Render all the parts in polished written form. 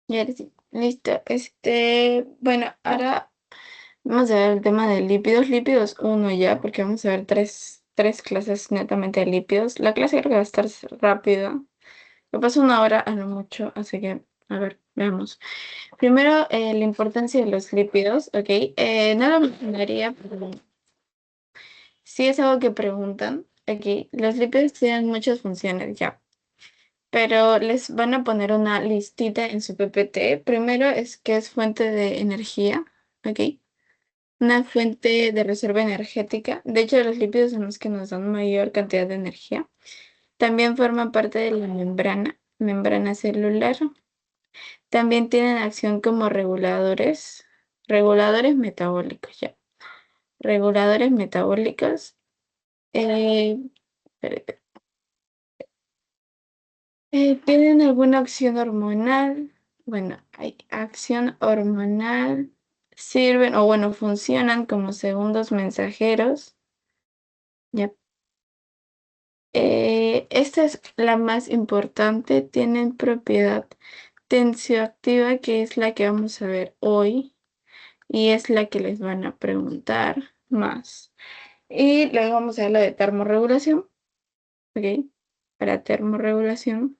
Ya sí, listo. Bueno, ahora vamos a ver el tema de lípidos. Lípidos uno ya, porque vamos a ver tres clases netamente de lípidos. La clase creo que va a estar rápida. Me pasa una hora a lo mucho, así que, a ver, veamos. Primero, la importancia de los lípidos, ¿ok? No lo mencionaría, pero sí es algo que preguntan. Ok, los lípidos tienen muchas funciones ya, pero les van a poner una listita en su PPT. Primero es que es fuente de energía, ¿ok? Una fuente de reserva energética. De hecho, los lípidos son los que nos dan mayor cantidad de energía. También forman parte de la membrana celular. También tienen acción como reguladores metabólicos, ya. Reguladores metabólicos. eh, ¿Tienen alguna acción hormonal? Bueno, hay acción hormonal. Sirven o bueno, funcionan como segundos mensajeros. Ya. Esta es la más importante. Tienen propiedad tensioactiva, que es la que vamos a ver hoy y es la que les van a preguntar más. Y luego vamos a ver la de termorregulación. ¿Ok? Para termorregulación.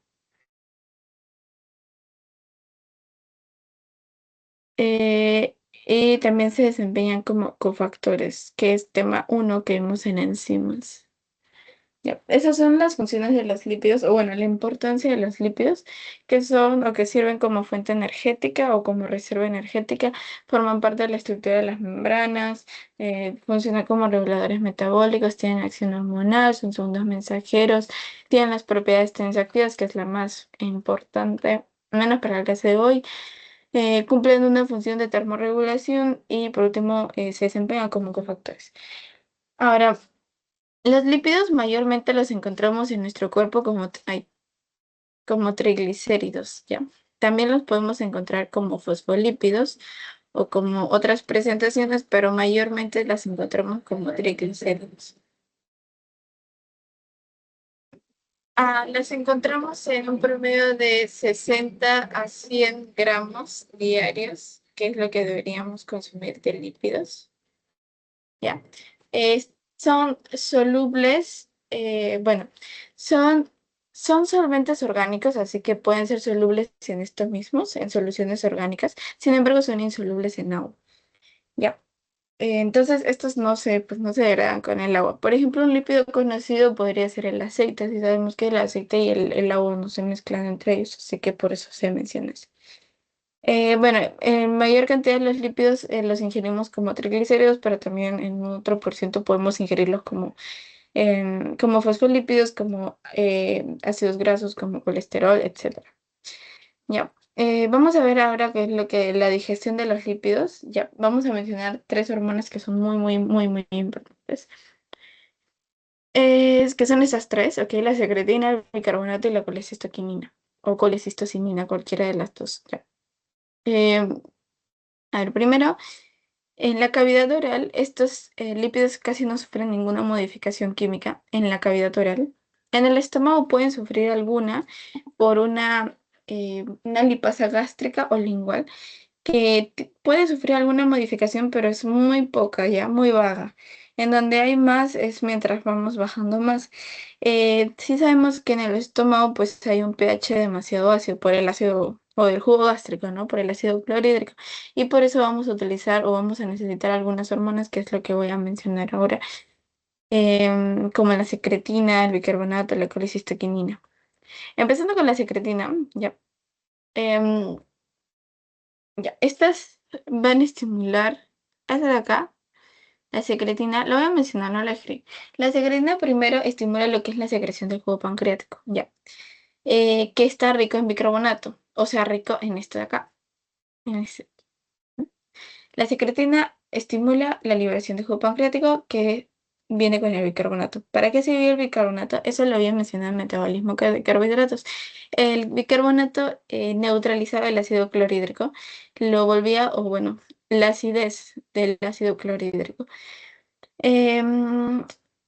Eh, y también se desempeñan como cofactores, que es tema uno que vimos en enzimas. Ya, esas son las funciones de los lípidos, o bueno, la importancia de los lípidos, que son o que sirven como fuente energética o como reserva energética, forman parte de la estructura de las membranas, funcionan como reguladores metabólicos, tienen acción hormonal, son segundos mensajeros, tienen las propiedades tensioactivas, que es la más importante, menos para el caso de hoy, cumplen una función de termorregulación y por último se desempeñan como cofactores. Ahora, los lípidos mayormente los encontramos en nuestro cuerpo como triglicéridos, ¿ya? También los podemos encontrar como fosfolípidos o como otras presentaciones, pero mayormente las encontramos como triglicéridos. Las encontramos en un promedio de 60 a 100 gramos diarios, que es lo que deberíamos consumir de lípidos. ¿Ya? Son solubles, bueno, son, son solventes orgánicos, así que pueden ser solubles en estos mismos, en soluciones orgánicas, sin embargo son insolubles en agua. ¿Ya? Entonces, estos pues no se degradan con el agua. Por ejemplo, un lípido conocido podría ser el aceite, si sabemos que el aceite y el agua no se mezclan entre ellos, así que por eso se menciona así. Bueno, en mayor cantidad de los lípidos los ingerimos como triglicéridos, pero también en otro por ciento podemos ingerirlos como fosfolípidos, como ácidos grasos, como colesterol, etcétera. Ya. Vamos a ver ahora qué es lo que la digestión de los lípidos. Ya, vamos a mencionar tres hormonas que son muy importantes. Es que son esas tres, ¿ok? La secretina, el bicarbonato y la colecistoquinina. O colecistocinina, cualquiera de las dos. Ya. Eh, a ver, primero. En la cavidad oral, estos lípidos casi no sufren ninguna modificación química en la cavidad oral. En el estómago pueden sufrir alguna por una lipasa gástrica o lingual, que puede sufrir alguna modificación, pero es muy poca, ya muy vaga. En donde hay más es mientras vamos bajando más. Sí sabemos que en el estómago pues hay un pH demasiado ácido por el ácido o el jugo gástrico, ¿no? Por el ácido clorhídrico. Y por eso vamos a utilizar o vamos a necesitar algunas hormonas, que es lo que voy a mencionar ahora, como la secretina, el bicarbonato, la colecistoquinina. Empezando con la secretina, ya. em, Ya, estas van a estimular, esta de acá, la secretina, lo voy a mencionar, no la escribí. La secretina primero estimula lo que es la secreción del jugo pancreático, ya, que está rico en bicarbonato, o sea, rico en esto de acá. en este. La secretina estimula la liberación de jugo pancreático que viene con el bicarbonato. ¿Para qué sirve el bicarbonato? Eso lo había mencionado en metabolismo de carbohidratos. El bicarbonato neutralizaba el ácido clorhídrico, lo volvía, o bueno, la acidez del ácido clorhídrico. Em,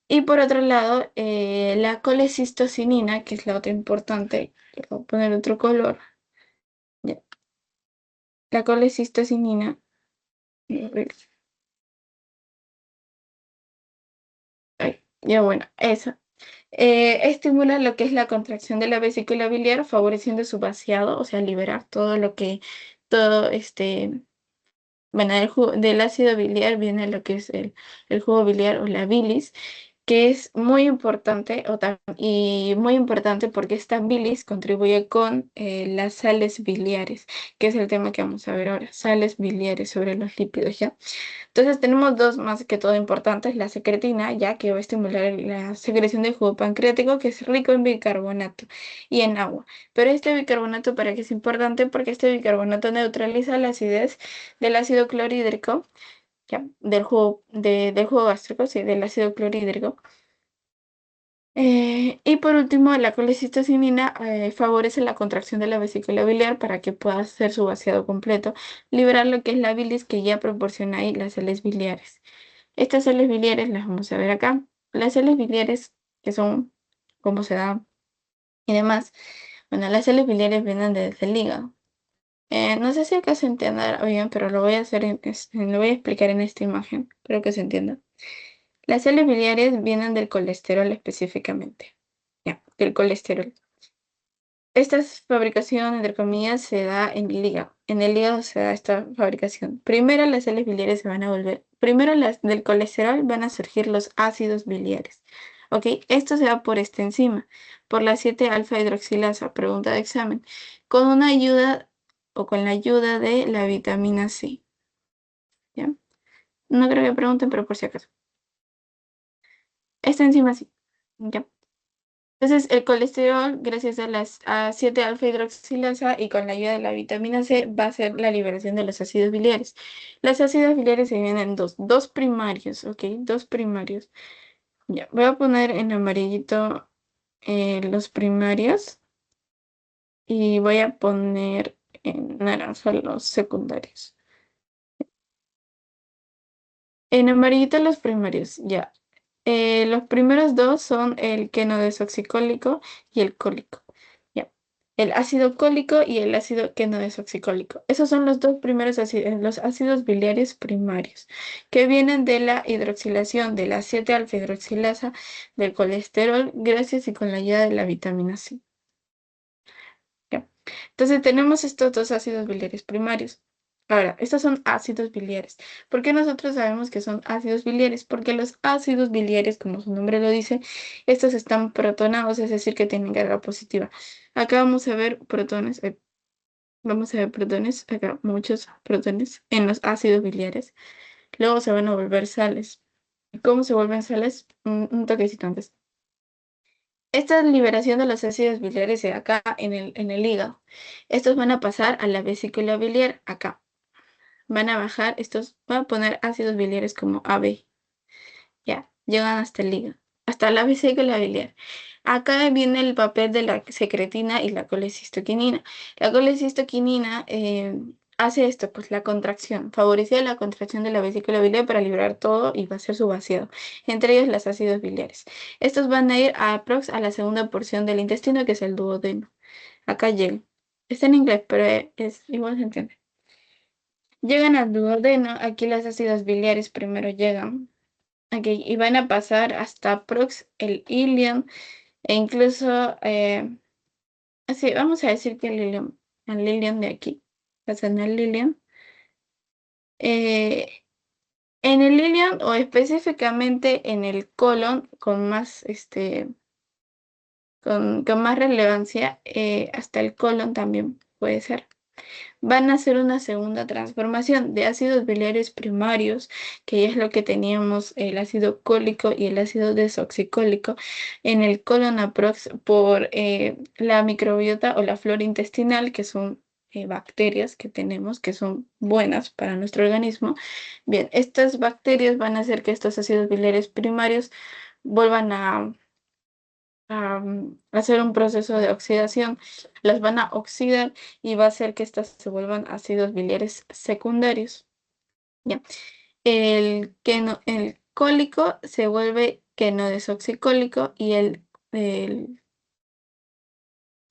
y por otro lado, la colecistocinina, que es la otra importante, le voy a poner otro color. Ya. La colecistocinina ya bueno, eso. Estimula lo que es la contracción de la vesícula biliar, favoreciendo su vaciado, o sea, liberar todo lo que, todo bueno, del ácido biliar viene lo que es el jugo biliar o la bilis, que es muy importante y muy importante porque esta bilis contribuye con las sales biliares, que es el tema que vamos a ver ahora, sales biliares sobre los lípidos, ¿ya? Entonces tenemos dos más que todo importantes, la secretina, ya que va a estimular la secreción de jugo pancreático, que es rico en bicarbonato y en agua. Pero este bicarbonato, ¿para qué es importante? Porque este bicarbonato neutraliza la acidez del ácido clorhídrico, ya, del jugo gástrico, sí, del ácido clorhídrico. Y por último, la colecistocinina favorece la contracción de la vesícula biliar para que pueda hacer su vaciado completo, liberar lo que es la bilis que ya proporciona ahí las sales biliares. Estas sales biliares las vamos a ver acá. Las sales biliares, que son cómo se dan y demás. Bueno, las sales biliares vienen desde el hígado. No sé si acá se entienda bien, pero lo voy a hacer lo voy a explicar en esta imagen. Espero que se entienda. Las sales biliares vienen del colesterol específicamente. Ya, del colesterol. Esta fabricación, entre comillas, se da en el hígado. En el hígado se da esta fabricación. Primero las sales biliares se van a volver. Primero las del colesterol van a surgir los ácidos biliares. ¿Ok? Esto se da por esta enzima, por la 7-alfa hidroxilasa, pregunta de examen, con una ayuda o con la ayuda de la vitamina C. ¿Ya? No creo que pregunten, pero por si acaso. Esta enzima sí. ¿Ya? Entonces, el colesterol, gracias a las a 7-alfa hidroxilasa y con la ayuda de la vitamina C, va a hacer la liberación de los ácidos biliares. Los ácidos biliares se dividen en dos primarios, ¿ok? Dos primarios. Ya, voy a poner en amarillito los primarios y voy a poner en naranja los secundarios. En amarillito los primarios, ya. Los primeros dos son el quenodesoxicólico y el cólico. Ya. El ácido cólico y el ácido quenodesoxicólico. Esos son los dos primeros ácidos, los ácidos biliares primarios, que vienen de la hidroxilación de la 7-alfa hidroxilasa del colesterol, gracias y con la ayuda de la vitamina C. Ya. Entonces tenemos estos dos ácidos biliares primarios. Ahora, estos son ácidos biliares. ¿Por qué nosotros sabemos que son ácidos biliares? Porque los ácidos biliares, como su nombre lo dice, estos están protonados, es decir, que tienen carga positiva. Acá vamos a ver protones, acá muchos protones en los ácidos biliares. Luego se van a volver sales. ¿Cómo se vuelven sales? Un toquecito antes. Esta liberación de los ácidos biliares de acá en el hígado. Estos van a pasar a la vesícula biliar acá. Van a bajar, estos van a poner ácidos biliares como AB. Ya, llegan hasta el hígado, hasta la vesícula biliar. Acá viene el papel de la secretina y la colecistoquinina. La colecistoquinina hace esto, pues la contracción, favorece la contracción de la vesícula biliar para liberar todo y va a hacer su vaciado, entre ellos los ácidos biliares. Estos van a ir a la segunda porción del intestino, que es el duodeno. Acá llegan. Está en inglés, pero igual se entiende. Llegan al duodeno, aquí los ácidos biliares primero llegan. Okay, y van a pasar hasta el ilion e incluso, sí, vamos a decir que el ilion de aquí, pasan al ilion. Eh, en el ilion o específicamente en el colon con más, con más relevancia, hasta el colon también puede ser. Van a hacer una segunda transformación de ácidos biliares primarios, que ya es lo que teníamos, el ácido cólico y el ácido desoxicólico, en el colon aprox por la microbiota o la flora intestinal, que son bacterias que tenemos, que son buenas para nuestro organismo. Bien, estas bacterias van a hacer que estos ácidos biliares primarios vuelvan a hacer un proceso de oxidación, las van a oxidar y va a hacer que estas se vuelvan ácidos biliares secundarios. ¿Ya? El cólico se vuelve quenodesoxicólico y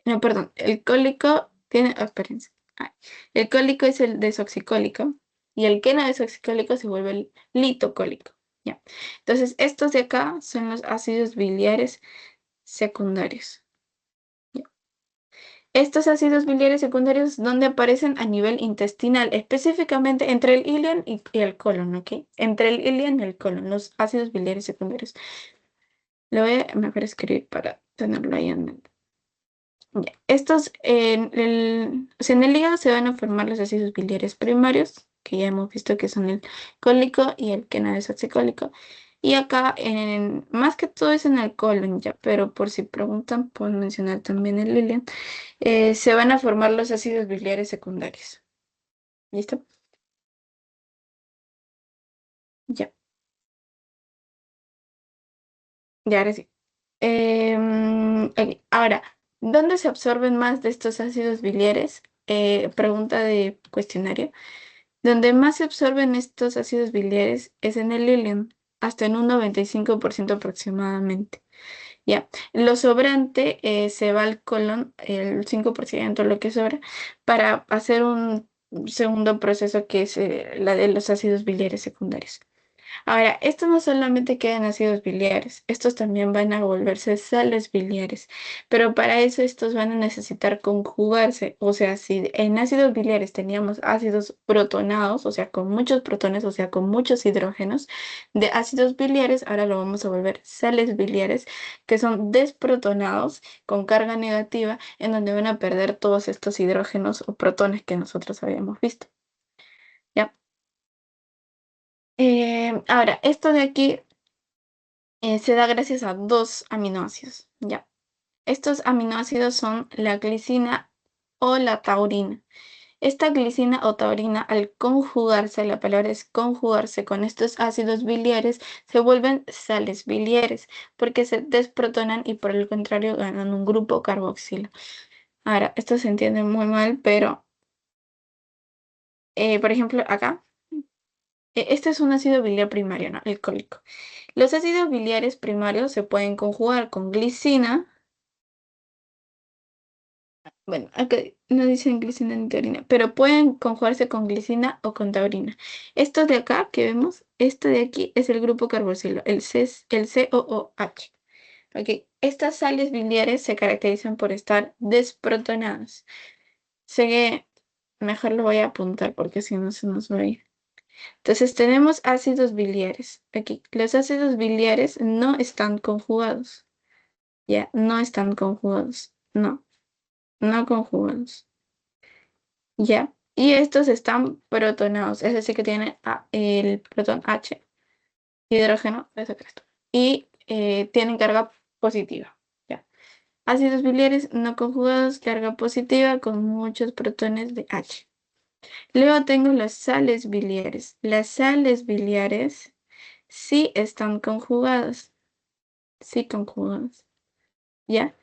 no, perdón, el cólico tiene, espérense. Ah, el cólico es el desoxicólico y el queno desoxicólico se vuelve el litocólico. ¿Ya? Entonces, estos de acá son los ácidos biliares secundarios. ¿Ya? Estos ácidos biliares secundarios, ¿dónde aparecen? A nivel intestinal, específicamente entre el ileón y el colon, ¿ok? Entre el ileón y el colon, los ácidos biliares secundarios. Lo voy a mejor escribir para tenerlo ahí en mente. Ya. Estos, o sea, en el hígado se van a formar los ácidos biliares primarios, que ya hemos visto que son el cólico y el que no es oxicólico. Y acá, más que todo es en el colon ya, pero por si preguntan, puedo mencionar también el ileón. Se van a formar los ácidos biliares secundarios. ¿Listo? Ya, ya ahora sí. Ok, ahora, ¿dónde se absorben más de estos ácidos biliares? Pregunta de cuestionario. Donde más se absorben estos ácidos biliares es en el ileón, hasta en un 95% aproximadamente. Ya, lo sobrante se va al colon, el 5% lo que sobra, para hacer un segundo proceso que es la de los ácidos biliares secundarios. Ahora, estos no solamente quedan ácidos biliares, estos también van a volverse sales biliares, pero para eso estos van a necesitar conjugarse, o sea, si en ácidos biliares teníamos ácidos protonados, o sea, con muchos protones, o sea, con muchos hidrógenos, de ácidos biliares, ahora lo vamos a volver sales biliares, que son desprotonados con carga negativa, en donde van a perder todos estos hidrógenos o protones que nosotros habíamos visto. ¿Ya? Ahora, esto de aquí se da gracias a dos aminoácidos. Ya. Estos aminoácidos son la glicina o la taurina. Esta glicina o taurina, al conjugarse, la palabra es conjugarse con estos ácidos biliares, se vuelven sales biliares porque se desprotonan y por el contrario ganan un grupo carboxilo. Ahora, esto se entiende muy mal, pero por ejemplo, acá, este es un ácido biliar primario, ¿no? El cólico. Los ácidos biliares primarios se pueden conjugar con glicina. Bueno, acá no dicen glicina ni taurina, pero pueden conjugarse con glicina o con taurina. Esto de acá que vemos, esto de aquí es el grupo carboxilo, el COOH. Ok, estas sales biliares se caracterizan por estar desprotonadas. Sé que mejor lo voy a apuntar porque si no se nos va a ir. Entonces tenemos ácidos biliares. Aquí, los ácidos biliares no están conjugados. Ya, no están conjugados. No, no conjugados. Ya. Y estos están protonados, es decir, que tienen el protón H, hidrógeno, eso que esto, y tienen carga positiva. Ya. Ácidos biliares no conjugados, carga positiva con muchos protones de H. Luego tengo las sales biliares. Las sales biliares sí están conjugadas, sí conjugadas. ¿Ya?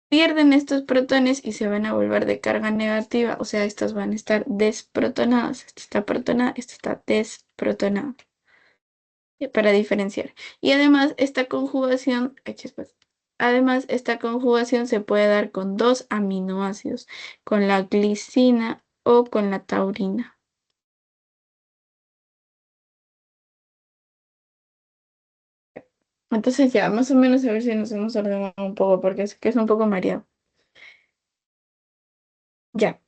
Pierden estos protones y se van a volver de carga negativa, o sea, estos van a estar desprotonados. Esto está protonado, esto está desprotonado, para diferenciar. Y además, esta conjugación, ay, chispas. Además, esta conjugación se puede dar con dos aminoácidos, con la glicina o con la taurina. Entonces ya, más o menos a ver si nos hemos ordenado un poco, porque es que es un poco mareado. Ya.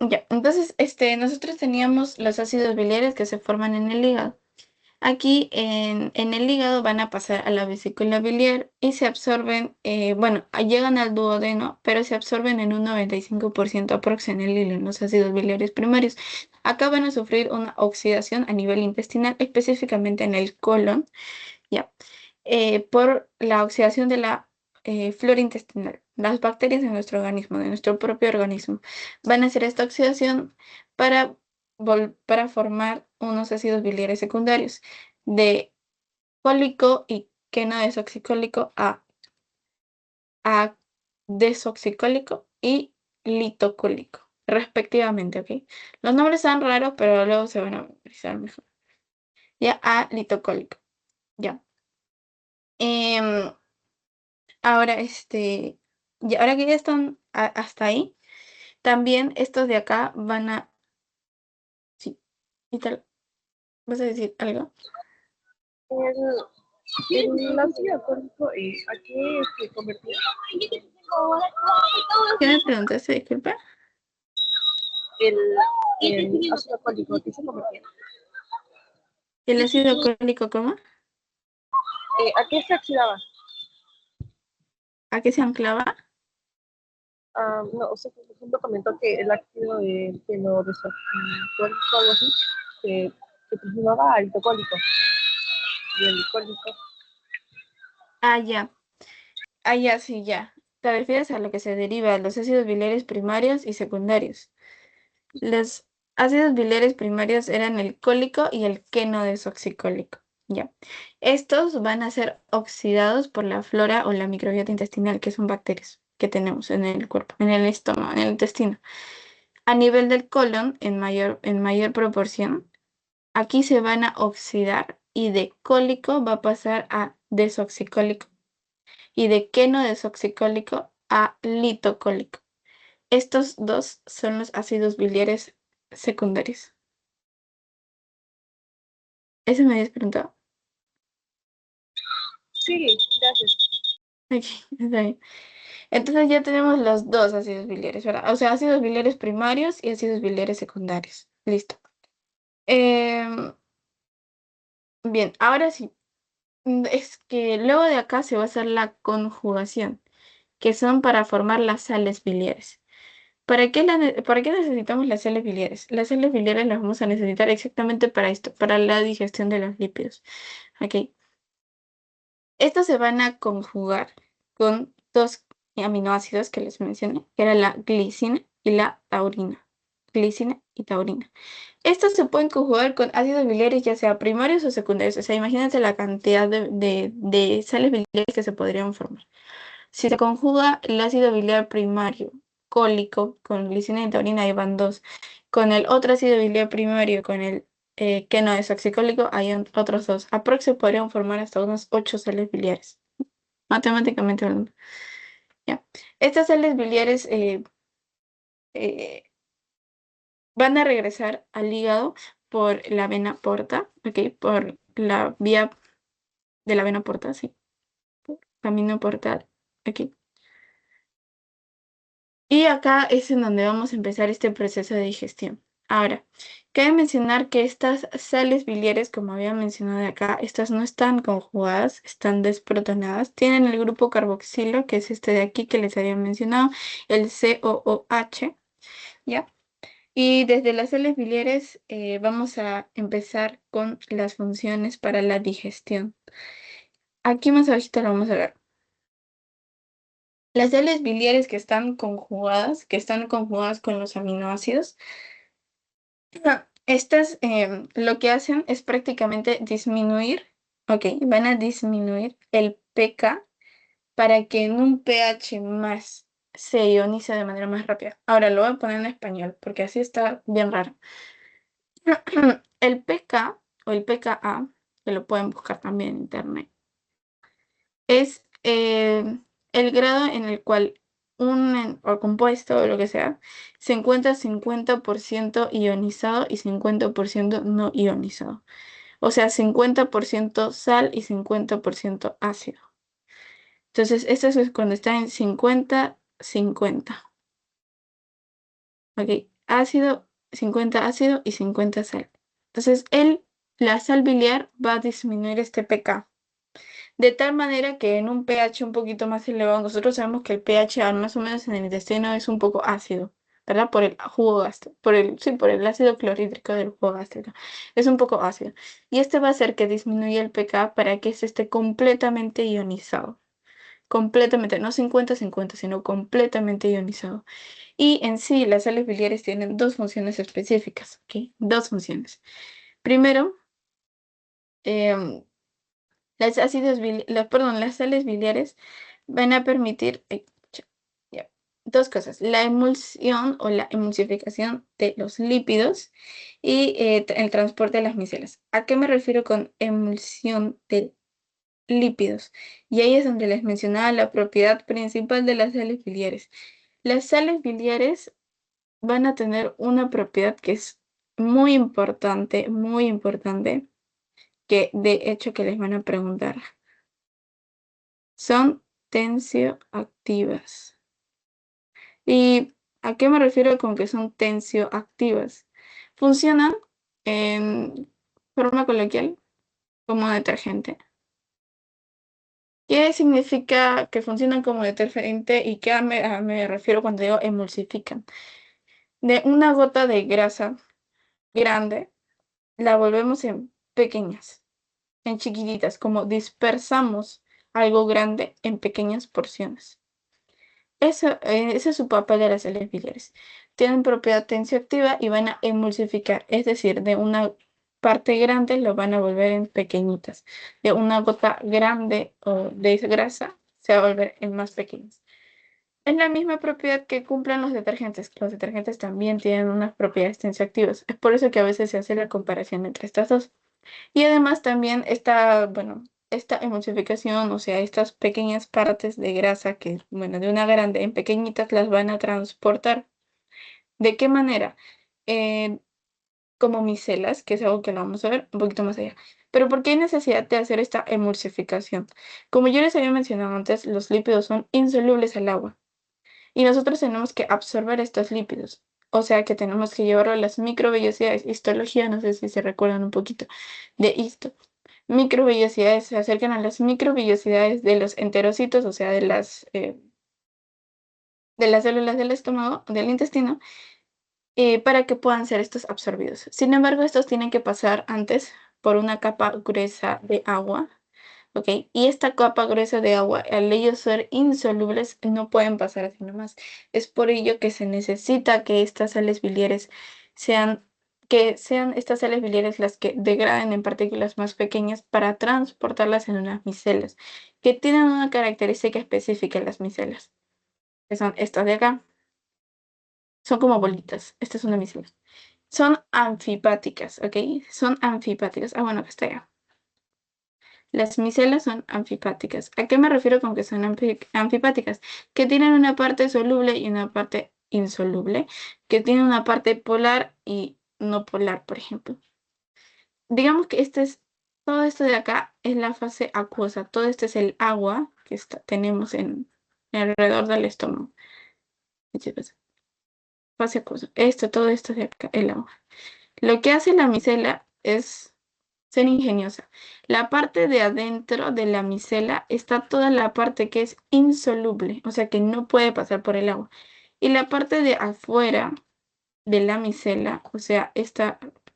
Ya, entonces, nosotros teníamos los ácidos biliares que se forman en el hígado. Aquí en el hígado van a pasar a la vesícula biliar y se absorben, bueno, llegan al duodeno, pero se absorben en un 95% aprox en el hilo, en los ácidos biliares primarios. Acá van a sufrir una oxidación a nivel intestinal, específicamente en el colon, ya, por la oxidación de la flora intestinal. Las bacterias de nuestro organismo, de nuestro propio organismo, van a hacer esta oxidación para, para formar unos ácidos biliares secundarios de cólico y que no desoxicólico a desoxicólico y litocólico, respectivamente, ¿ok? Los nombres son raros, pero luego se van a memorizar mejor. Ya, a litocólico, ya. Em, Ahora, Y ahora que ya están hasta ahí, también estos de acá van a... Sí, y tal. ¿Vas a decir algo? El ácido alcohólico, ¿a qué se convertía? ¿Qué me preguntaste? Disculpa. El, el ácido alcohólico, ¿a qué se convertía? ¿El ácido alcohólico cómo? ¿A qué se oxidaba? ¿A qué se anclaba? No, o sea, por ejemplo, comentó que el ácido fenodesoxicólico, algo así, se transformaba al alcohólico. Y el alcohólico. Ah, ya. Ah, ya, sí, ya. Te refieres a lo que se deriva de los ácidos biliares primarios y secundarios. Los ácidos biliares primarios eran el cólico y el queno desoxicólico. Ya. Estos van a ser oxidados por la flora o la microbiota intestinal, que son bacterias que tenemos en el cuerpo, en el estómago, en el intestino. A nivel del colon, en mayor proporción, aquí se van a oxidar y de cólico va a pasar a desoxicólico y de queno desoxicólico a litocólico. Estos dos son los ácidos biliares secundarios. ¿Eso me habías preguntado? Sí, gracias. Ok, está bien. Entonces ya tenemos los dos ácidos biliares, ¿verdad? O sea, ácidos biliares primarios y ácidos biliares secundarios. Listo. Em, bien, ahora sí. Es que luego de acá se va a hacer la conjugación, que son para formar las sales biliares. ¿Para qué necesitamos las sales biliares? Las sales biliares las vamos a necesitar exactamente para esto, para la digestión de los lípidos. Ok. Estos se van a conjugar con dos aminoácidos que les mencioné, que era la glicina y la taurina. Glicina y taurina. Estos se pueden conjugar con ácidos biliares, ya sea primarios o secundarios. O sea, imagínense la cantidad de sales biliares que se podrían formar. Si se conjuga el ácido biliar primario cólico con glicina y taurina, ahí van dos. Con el otro ácido biliar primario, con el que no es oxicólico, hay otros dos. Aprox se podrían formar hasta unos 8 sales biliares, matemáticamente hablando. Ya. Estas sales biliares eh, van a regresar al hígado por la vena porta, ¿ok? Por la vía de la vena porta, sí. Camino portal, aquí. Y acá es en donde vamos a empezar este proceso de digestión. Ahora, cabe mencionar que estas sales biliares, como había mencionado acá, estas no están conjugadas, están desprotonadas. Tienen el grupo carboxilo, que es este de aquí que les había mencionado, el COOH, ¿ya? Y desde las sales biliares vamos a empezar con las funciones para la digestión. Aquí más abajito lo vamos a ver. Las sales biliares que están conjugadas con los aminoácidos, estas lo que hacen es prácticamente disminuir, ok, van a disminuir el pK para que en un pH más se ionice de manera más rápida. Ahora lo voy a poner en español porque así está bien raro. El pK o el pKa, que lo pueden buscar también en internet, es el grado en el cual o compuesto o lo que sea se encuentra 50% ionizado y 50% no ionizado. O sea, 50% sal y 50% ácido. Entonces, esto es cuando está en 50-50. Ok, ácido, 50 ácido y 50 sal. Entonces, la sal biliar va a disminuir este pK. De tal manera que en un pH un poquito más elevado, nosotros sabemos que el pH más o menos en el intestino es un poco ácido, ¿verdad? Por el jugo gástrico, por el ácido clorhídrico del jugo gástrico. Es un poco ácido. Y este va a hacer que disminuya el pK para que se esté completamente ionizado. Completamente, no 50-50, sino completamente ionizado. Y en sí, las sales biliares tienen dos funciones específicas, ¿ok? Dos funciones. Primero, em, las sales biliares van a permitir ya, dos cosas, la emulsión o la emulsificación de los lípidos y el transporte de las micelas. ¿A qué me refiero con emulsión de lípidos. Y ahí es donde les mencionaba la propiedad principal de las sales biliares. Las sales biliares van a tener una propiedad que es muy importante, que de hecho que les van a preguntar. Son tensioactivas. ¿Y a qué me refiero con que son tensioactivas? Funcionan en forma coloquial como detergente. ¿Qué significa que funcionan como detergente y qué me refiero cuando digo emulsifican? De una gota de grasa grande, la volvemos en pequeñas, en chiquititas, como dispersamos algo grande en pequeñas porciones. Ese es su papel de las sales biliares. Tienen propiedad tensioactiva y van a emulsificar, es decir, de una parte grande lo van a volver en pequeñitas. De una gota grande o de grasa se va a volver en más pequeñas. Es la misma propiedad que cumplen los detergentes. Los detergentes también tienen unas propiedades tensioactivas. Es por eso que a veces se hace la comparación entre estas dos. Y además también esta emulsificación, o sea, estas pequeñas partes de grasa que, bueno, de una grande en pequeñitas las van a transportar. ¿De qué manera? Eh, Como micelas, que es algo que lo vamos a ver un poquito más allá. Pero ¿por qué hay necesidad de hacer esta emulsificación? Como yo les había mencionado antes, los lípidos son insolubles al agua y nosotros tenemos que absorber estos lípidos. O sea que tenemos que llevarlo a las microvellosidades. Histología, no sé si se recuerdan un poquito de esto. Microvellosidades se acercan a las microvellosidades de los enterocitos, o sea, de las células del estómago, del intestino, para que puedan ser estos absorbidos. Sin embargo, estos tienen que pasar antes por una capa gruesa de agua, ¿ok? Y esta capa gruesa de agua, al ellos ser insolubles, no pueden pasar así nomás. Es por ello que se necesita que estas sales biliares sean, que sean estas sales biliares las que degraden en partículas más pequeñas para transportarlas en unas micelas, que tienen una característica específica en las micelas, que son estas de acá. Son como bolitas. Esta es una micela. Son anfipáticas, ¿ok? Son anfipáticas. Ah, bueno, que está ya. Las micelas son anfipáticas. ¿A qué me refiero con que son anfipáticas? Que tienen una parte soluble y una parte insoluble, que tienen una parte polar y no polar, por ejemplo. Digamos que todo esto de acá es la fase acuosa. Todo este es el agua que tenemos alrededor del estómago. Fase acuosa. Todo esto de acá, el agua. Lo que hace la micela es ser ingeniosa. La parte de adentro de la micela está toda la parte que es insoluble, o sea que no puede pasar por el agua. Y la parte de afuera de la micela, o sea,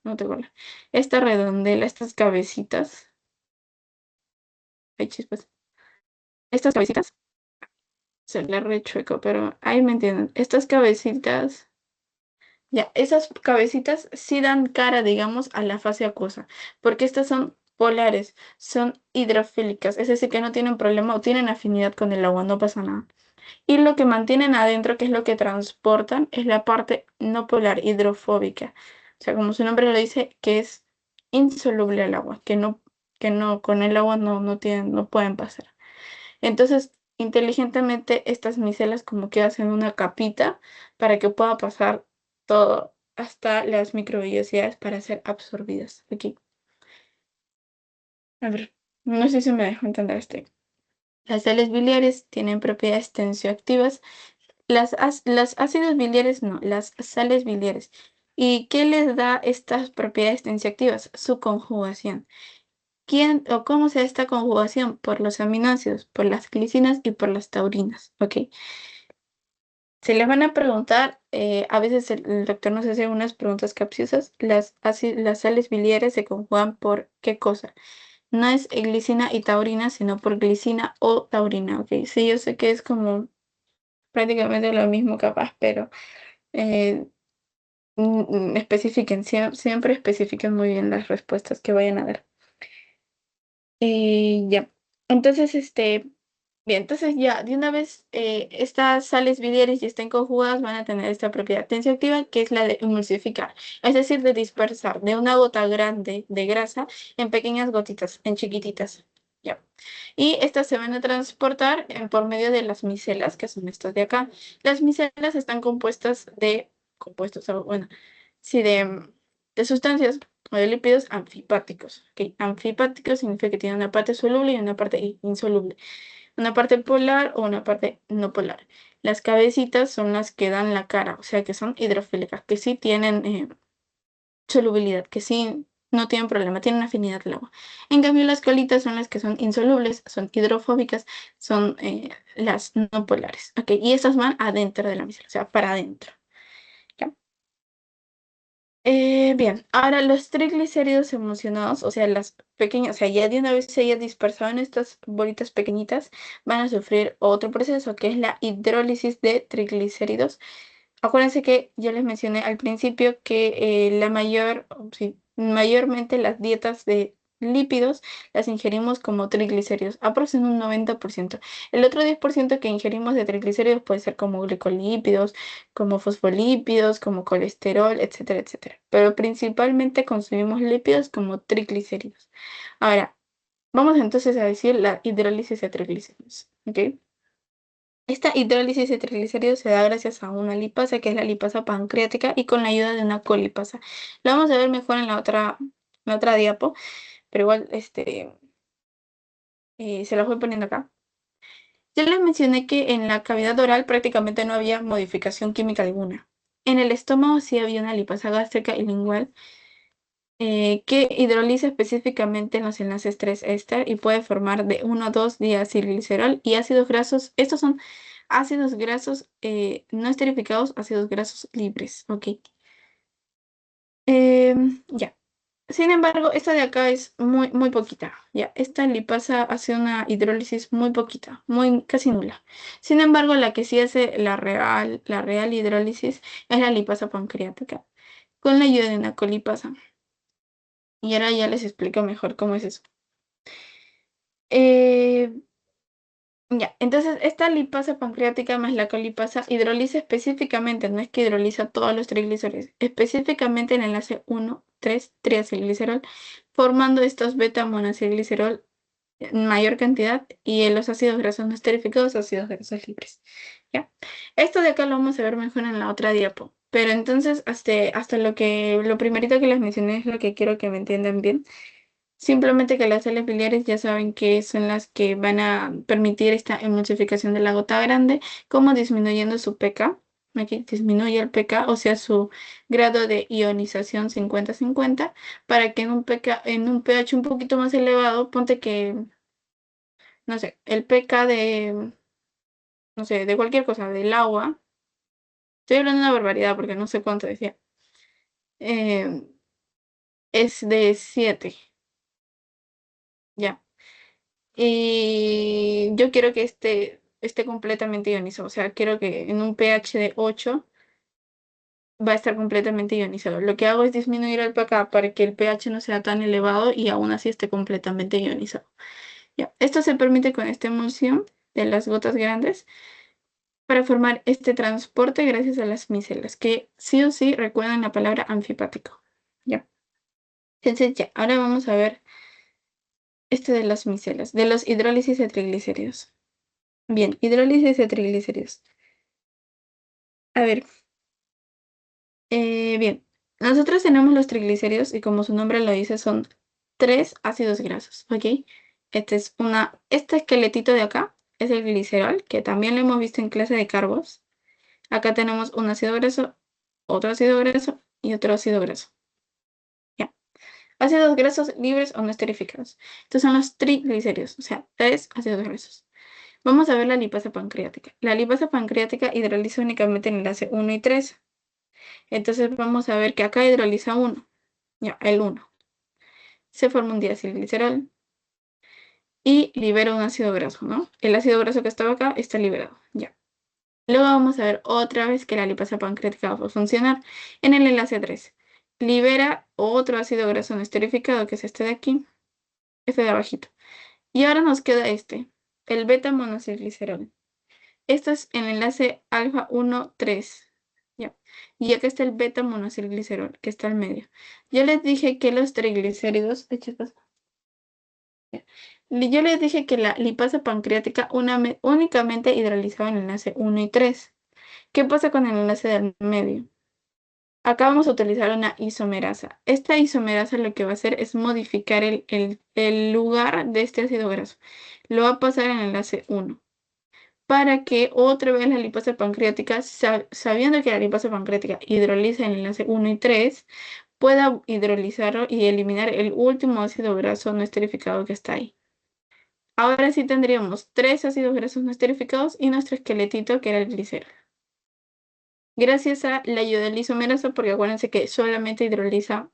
no te acuerdas, esta redondela, estas cabecitas, ay, chispas, estas cabecitas, se la rechueco, pero ahí me entienden. Estas cabecitas. Ya, esas cabecitas sí dan cara, digamos, a la fase acuosa, porque estas son polares, son hidrofílicas, es decir, que no tienen problema o tienen afinidad con el agua, no pasa nada. Y lo que mantienen adentro, que es lo que transportan, es la parte no polar, hidrofóbica. O sea, como su nombre lo dice, que es insoluble al agua, que no, con el agua no pueden pasar. Entonces, inteligentemente, estas micelas como que hacen una capita para que pueda pasar todo hasta las microvellosidades para ser absorbidas. Aquí. A ver, no sé si me dejo entender este. Las sales biliares tienen propiedades tensioactivas. Las ácidos biliares no, las sales biliares. ¿Y qué les da estas propiedades tensioactivas? Su conjugación. ¿Quién o cómo se da esta conjugación? Por los aminoácidos, por las glicinas y por las taurinas. ¿Ok? Se les van a preguntar, a veces el doctor nos hace unas preguntas capciosas. Las sales biliares se conjugan por ¿qué cosa? No es glicina y taurina, sino por glicina o taurina, ¿ok? Sí, yo sé que es como prácticamente lo mismo capaz, pero eh, especifiquen, siempre especifiquen muy bien las respuestas que vayan a dar. Ya. Entonces, bien, entonces ya, de una vez estas sales biliares ya estén conjugadas, van a tener esta propiedad tensioactiva que es la de emulsificar, es decir, de dispersar de una gota grande de grasa en pequeñas gotitas, en chiquititas. ¿ya? Y estas se van a transportar por medio de las micelas, que son estas de acá. Las micelas están compuestos, bueno, sí, de sustancias o de lípidos anfipáticos. ¿Ok? Anfipáticos significa que tiene una parte soluble y una parte insoluble. Una parte polar o una parte no polar. Las cabecitas son las que dan la cara, o sea que son hidrofílicas, que sí tienen solubilidad, que sí no tienen problema, tienen afinidad al agua. En cambio, las colitas son las que son insolubles, son hidrofóbicas, son las no polares. ¿Ok? Y estas van adentro de la micela, o sea, para adentro. ¿Ya? Bien, ahora los triglicéridos emulsionados, o sea, las pequeñas, o sea, ya de una vez se haya dispersado en estas bolitas pequeñitas, van a sufrir otro proceso que es la hidrólisis de triglicéridos. Acuérdense que yo les mencioné al principio que sí, mayormente las dietas de lípidos las ingerimos como triglicéridos, aproximadamente un 90%. El otro 10% que ingerimos de triglicéridos puede ser como glicolípidos, como fosfolípidos, como colesterol, etcétera, etcétera. Pero principalmente consumimos lípidos como triglicéridos. Ahora, vamos entonces a decir la hidrólisis de triglicéridos, ¿ok? Esta hidrólisis de triglicéridos se da gracias a una lipasa, que es la lipasa pancreática, y con la ayuda de una colipasa. Lo vamos a ver mejor en la otra diapo, pero igual se la voy poniendo acá. Ya les mencioné que en la cavidad oral prácticamente no había modificación química alguna. En el estómago sí había una lipasa gástrica y lingual que hidroliza específicamente en los enlaces 3 éster y puede formar de 1 a 2 diacilglicerol y ácidos grasos. Estos son ácidos grasos no esterificados, ácidos grasos libres. Ok. Ya. Sin embargo, esta de acá es muy, muy poquita. Ya, esta lipasa hace una hidrólisis muy poquita, muy casi nula. Sin embargo, la que sí hace la real hidrólisis es la lipasa pancreática, con la ayuda de una colipasa. Y ahora ya les explico mejor cómo es eso. Eh, ya, entonces esta lipasa pancreática más la colipasa hidroliza específicamente, no es que hidroliza todos los triglicéridos, específicamente en el enlace 1, 3, triacilglicerol, formando estos beta monacilglicerol en mayor cantidad y en los ácidos grasos no esterificados, ácidos grasos libres. ¿Ya? Esto de acá lo vamos a ver mejor en la otra diapo. Pero entonces, hasta lo primerito que les mencioné es lo que quiero que me entiendan bien. Simplemente que las sales biliares ya saben que son las que van a permitir esta emulsificación de la gota grande, como disminuyendo su pK. Aquí disminuye el pK, o sea, su grado de ionización 50-50, para que en un pH un poquito más elevado, ponte que, no sé, el pK no sé, de cualquier cosa, del agua, estoy hablando de una barbaridad porque no sé cuánto decía, eh, es de 7, ya. Y yo quiero que esté completamente ionizado. O sea, quiero que en un pH de 8 va a estar completamente ionizado. Lo que hago es disminuir el pK para que el pH no sea tan elevado y aún así esté completamente ionizado. Ya. Esto se permite con esta emulsión de las gotas grandes para formar este transporte gracias a las micelas, que sí o sí recuerdan la palabra anfipático. Ya. Entonces ya, ahora vamos a ver de las micelas, de los hidrólisis de triglicéridos. Bien, hidrólisis de triglicéridos. A ver, bien, nosotros tenemos los triglicéridos y como su nombre lo dice, son tres ácidos grasos, ¿ok? Este esqueletito de acá es el glicerol, que también lo hemos visto en clase de carbos. Acá tenemos un ácido graso, otro ácido graso y otro ácido graso. Ya. Ácidos grasos libres o no esterificados. Estos son los triglicéridos, o sea, tres ácidos grasos. Vamos a ver la lipasa pancreática. La lipasa pancreática hidroliza únicamente en el enlace 1 y 3. Entonces vamos a ver que acá hidroliza 1, ya, el 1. Se forma un diacilglicerol y libera un ácido graso, ¿no? El ácido graso que estaba acá está liberado, ya. Luego vamos a ver otra vez que la lipasa pancreática va a funcionar en el enlace 3. Libera otro ácido graso no esterificado, que es este de aquí, este de abajito. Y ahora nos queda el beta monacilglicerol. Esto es en el enlace alfa 1, 3. Ya. Y acá está el beta monacilglicerol, que está al medio. Yo les dije que los triglicéridos, ya. Yo les dije que la lipasa pancreática únicamente hidrolizaba el enlace 1 y 3. ¿Qué pasa con el enlace del medio? Acá vamos a utilizar una isomerasa. Esta isomerasa lo que va a hacer es modificar el lugar de este ácido graso. Lo va a pasar en el enlace 1 para que otra vez la lipasa pancreática, sabiendo que la lipasa pancreática hidroliza el enlace 1 y 3, pueda hidrolizarlo y eliminar el último ácido graso no esterificado que está ahí. Ahora sí tendríamos 3 ácidos grasos no esterificados y nuestro esqueletito que era el glicerol. Gracias a la ayuda del isomerasa, porque acuérdense que solamente hidroliza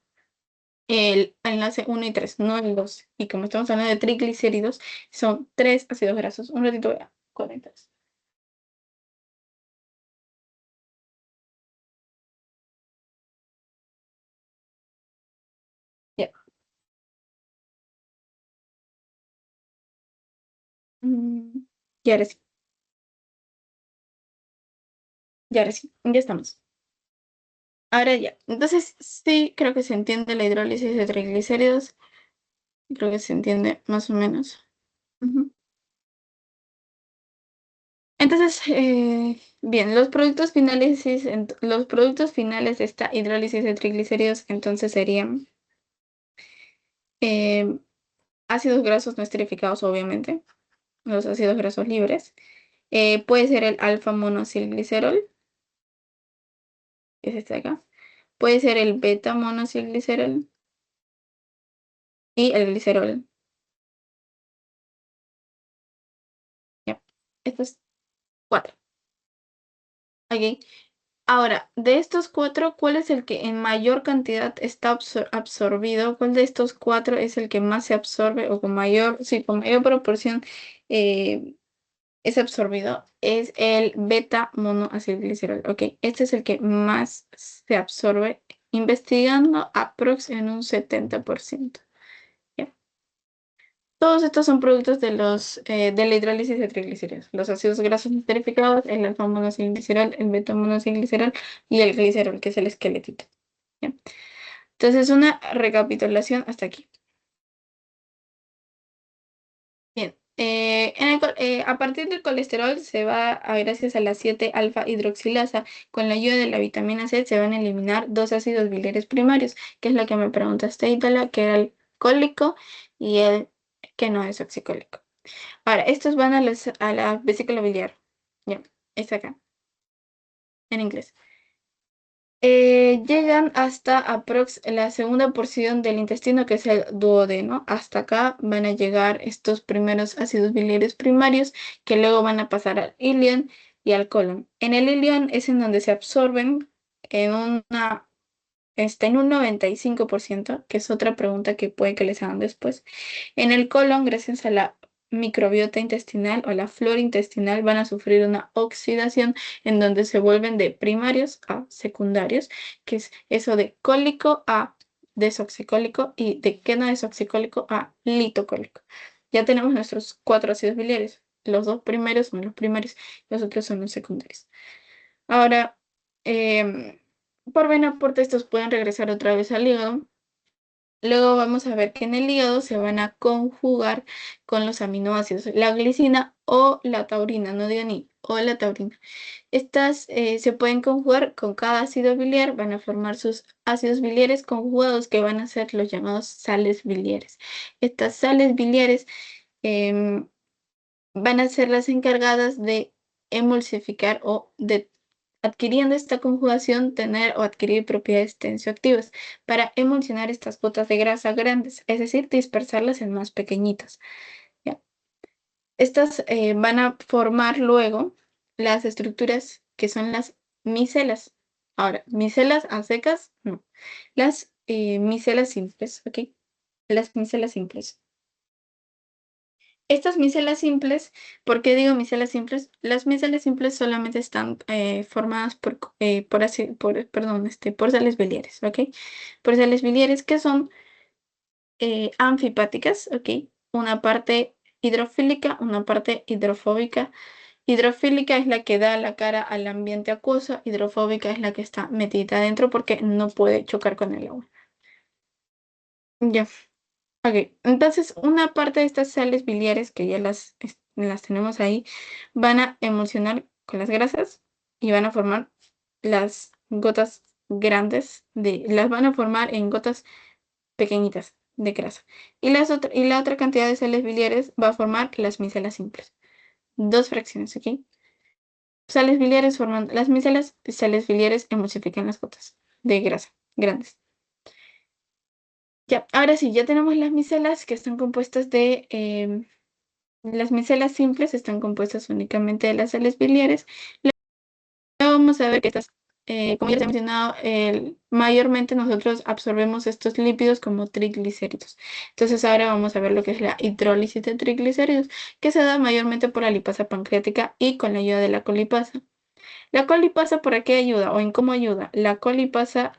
el enlace 1 y 3, no el 2. Y como estamos hablando de triglicéridos, son 3 ácidos grasos. Un ratito voy a conectar. Ya. Mm, y ahora sí, ya estamos. Ahora ya. Entonces, sí, creo que se entiende la hidrólisis de triglicéridos. Creo que se entiende más o menos. Ujú. Entonces, bien, los productos finales de esta hidrólisis de triglicéridos entonces serían eh, ácidos grasos no esterificados, obviamente, los ácidos grasos libres. Puede ser el alfa monoacilglicerol, que es este de acá. Puede ser el beta monoacilglicerol y el glicerol. Ya. Estos 4. Ok. Ahora, de estos 4, ¿cuál es el que en mayor cantidad está absorbido? ¿Cuál de estos 4 es el que más se absorbe o con mayor, sí, con mayor proporción eh, es absorbido? Es el beta monoacilglicerol. Ok, este es el que más se absorbe, investigando aprox en un 70%. ¿Ya? Todos estos son productos de la hidrólisis de triglicéridos. Los ácidos grasos esterificados, el alfa monoacilglicerol, el beta monoacilglicerol y el glicerol, que es el esqueletito. ¿Ya? Entonces, una recapitulación hasta aquí. Bien, a partir del colesterol gracias a la 7-alfa hidroxilasa, con la ayuda de la vitamina C, se van a eliminar 2 ácidos biliares primarios, que es lo que me preguntaste, Ítala, que era el cólico y el que no es oxicólico. Ahora, estos van a la vesícula biliar. Ya, está acá, en inglés. Llegan hasta la segunda porción del intestino, que es el duodeno. Hasta acá van a llegar estos primeros ácidos biliares primarios, que luego van a pasar al ilion y al colon. En el ilion es en donde se absorben en en un 95%, que es otra pregunta que puede que les hagan después. En el colon, gracias a la microbiota intestinal o la flora intestinal, van a sufrir una oxidación en donde se vuelven de primarios a secundarios, que es eso de cólico a desoxicólico y de que no desoxicólico a litocólico. Ya tenemos nuestros 4 ácidos biliares. Los 2 primeros son los primarios, los otros son los secundarios. Ahora, em, por vena porta estos pueden regresar otra vez al hígado. Luego vamos a ver que en el hígado se van a conjugar con los aminoácidos, la glicina o la taurina, no digo ni, o la taurina. Estas se pueden conjugar con cada ácido biliar, van a formar sus ácidos biliares conjugados que van a ser los llamados sales biliares. Estas sales biliares em, van a ser las encargadas de emulsificar o de, adquiriendo esta conjugación, tener o adquirir propiedades tensioactivas para emulsionar estas gotas de grasa grandes, es decir, dispersarlas en más pequeñitas. ¿Ya? Estas van a formar luego las estructuras que son las micelas. Ahora, micelas a secas, no. Las micelas simples, ¿ok? Las micelas simples. Estas micelas simples, ¿por qué digo micelas simples? Las micelas simples solamente están formadas por sales biliares, ¿ok? Por sales biliares que son anfipáticas, ¿ok? Una parte hidrofílica, una parte hidrofóbica. Hidrofílica es la que da la cara al ambiente acuoso, hidrofóbica es la que está metida adentro porque no puede chocar con el agua. Ya. Ok, entonces una parte de estas sales biliares que ya las tenemos ahí van a emulsionar con las grasas y van a formar las gotas grandes las van a formar en gotas pequeñitas de grasa. Y la otra cantidad de sales biliares va a formar las micelas simples. Dos fracciones, ¿ok? Sales biliares forman las micelas y sales biliares emulsifican las gotas de grasa grandes. Ya, ahora sí, ya tenemos las micelas que están compuestas las micelas simples están compuestas únicamente de las sales biliares. Luego vamos a ver que como ya les he mencionado, mayormente nosotros absorbemos estos lípidos como triglicéridos. Entonces ahora vamos a ver lo que es la hidrólisis de triglicéridos, que se da mayormente por la lipasa pancreática y con la ayuda de la colipasa. ¿La colipasa para qué ayuda o en cómo ayuda? La colipasa,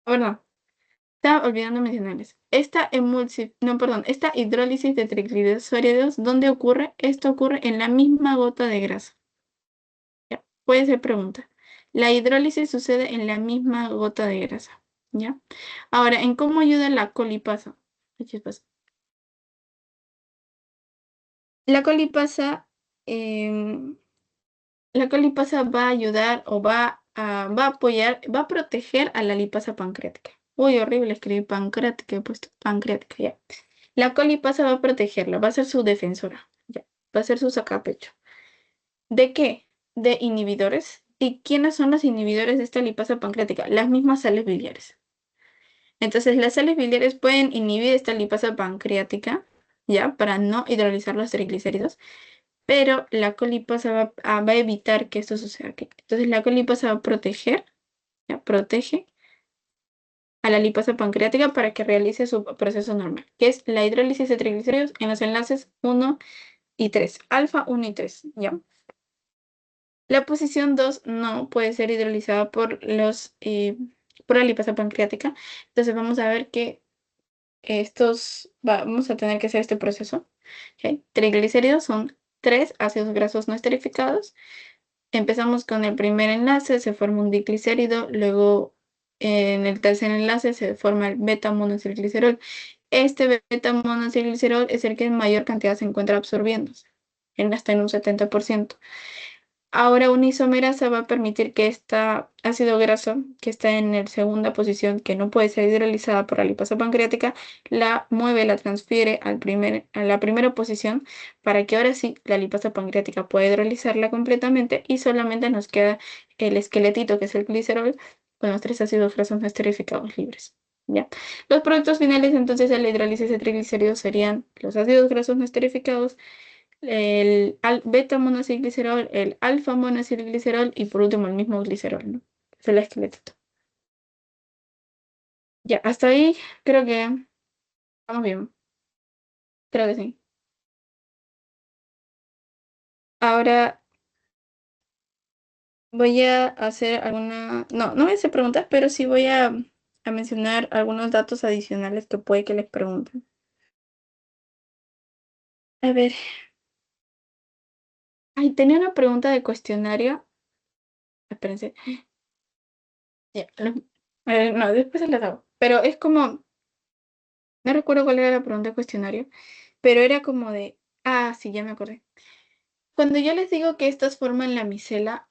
perdón, estaba olvidando mencionarles. No, perdón, esta hidrólisis de triglicéridos, ¿dónde ocurre? Esto ocurre en la misma gota de grasa. Ya, puede ser pregunta. La hidrólisis sucede en la misma gota de grasa. ¿Ya? Ahora, ¿en cómo ayuda la colipasa? Ay, chispas. La colipasa, em, la colipasa va a ayudar o va a apoyar, va a proteger a la lipasa pancreática. Uy, horrible escribir pancreática, he puesto pancreática, ya. La colipasa va a protegerla, va a ser su defensora, ya. Va a ser su sacapecho. ¿De qué? De inhibidores. ¿Y quiénes son los inhibidores de esta lipasa pancreática? Las mismas sales biliares. Entonces, las sales biliares pueden inhibir esta lipasa pancreática, ya, para no hidrolizar los triglicéridos, pero la colipasa va a evitar que esto suceda aquí. Entonces, la colipasa va a proteger, ya, protege a la lipasa pancreática para que realice su proceso normal, que es la hidrólisis de triglicéridos en los enlaces 1 y 3, alfa 1 y 3, ¿ya? La posición 2 no puede ser hidrolizada por la lipasa pancreática. Entonces vamos a ver que vamos a tener que hacer este proceso. ¿Ok? Triglicéridos son 3 ácidos grasos no esterificados. Empezamos con el primer enlace, se forma un diclicérido, luego en el tercer enlace se forma el beta monocilglicerol. Este beta monocilglicerol es el que en mayor cantidad se encuentra absorbiéndose, hasta en un 70%. Ahora una isomerasa va a permitir que este ácido graso, que está en la segunda posición, que no puede ser hidrolizada por la lipasa pancreática, la mueve, la transfiere a la primera posición para que ahora sí la lipasa pancreática pueda hidrolizarla completamente y solamente nos queda el esqueletito, que es el glicerol, con los 3 ácidos grasos no esterificados libres. ¿Ya? Los productos finales entonces de la hidrólisis de triglicéridos serían los ácidos grasos no esterificados, el beta monocilglicerol, el alfa monocilglicerol y por último el mismo glicerol, ¿no? Es el esqueletito. Ya, hasta ahí creo que vamos bien. Creo que sí. Ahora voy a hacer no voy a hacer preguntas, pero sí voy a mencionar algunos datos adicionales que puede que les pregunten. A ver, tenía una pregunta de cuestionario. Espérense. Ya, no, después se las hago. Pero es como, no recuerdo cuál era la pregunta de cuestionario, pero era como sí, ya me acordé. Cuando yo les digo que estas forman la micela,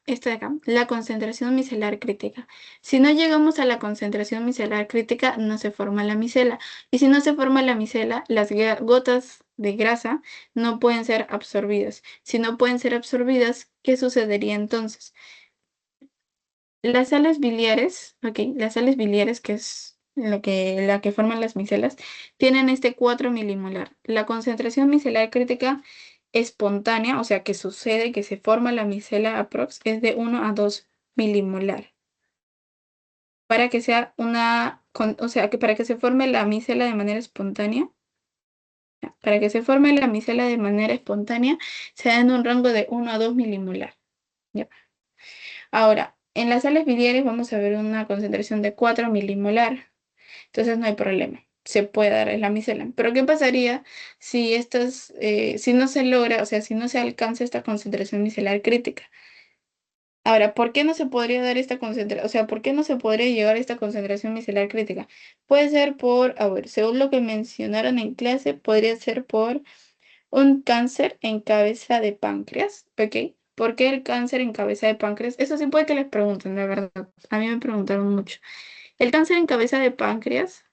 esta de acá, la concentración micelar crítica. Si no llegamos a la concentración micelar crítica, no se forma la micela. Y si no se forma la micela, las gotas de grasa no pueden ser absorbidas. Si no pueden ser absorbidas, ¿qué sucedería entonces? Las sales biliares, ok, las sales biliares, que es la que forman las micelas, tienen este 4 milimolar. La concentración micelar crítica espontánea, o sea, que sucede, que se forma la micela aprox, es de 1 a 2 milimolar. Para que sea o sea, que para que se forme la micela de manera espontánea, para que se forme la micela de manera espontánea, se da en un rango de 1 a 2 milimolar. ¿Ya? Ahora, en las sales biliares vamos a ver una concentración de 4 milimolar, entonces no hay problema, se puede dar en la micela. Pero ¿qué pasaría si no se logra, o sea, si no se alcanza esta concentración micelar crítica? Ahora, ¿por qué no se podría dar esta concentración? O sea, ¿por qué no se podría llegar a esta concentración micelar crítica? Puede ser por, a ver, según lo que mencionaron en clase, podría ser por un cáncer en cabeza de páncreas, ¿ok? ¿Por qué el cáncer en cabeza de páncreas? Eso sí puede que les pregunten, la verdad. A mí me preguntaron mucho. El cáncer en cabeza de páncreas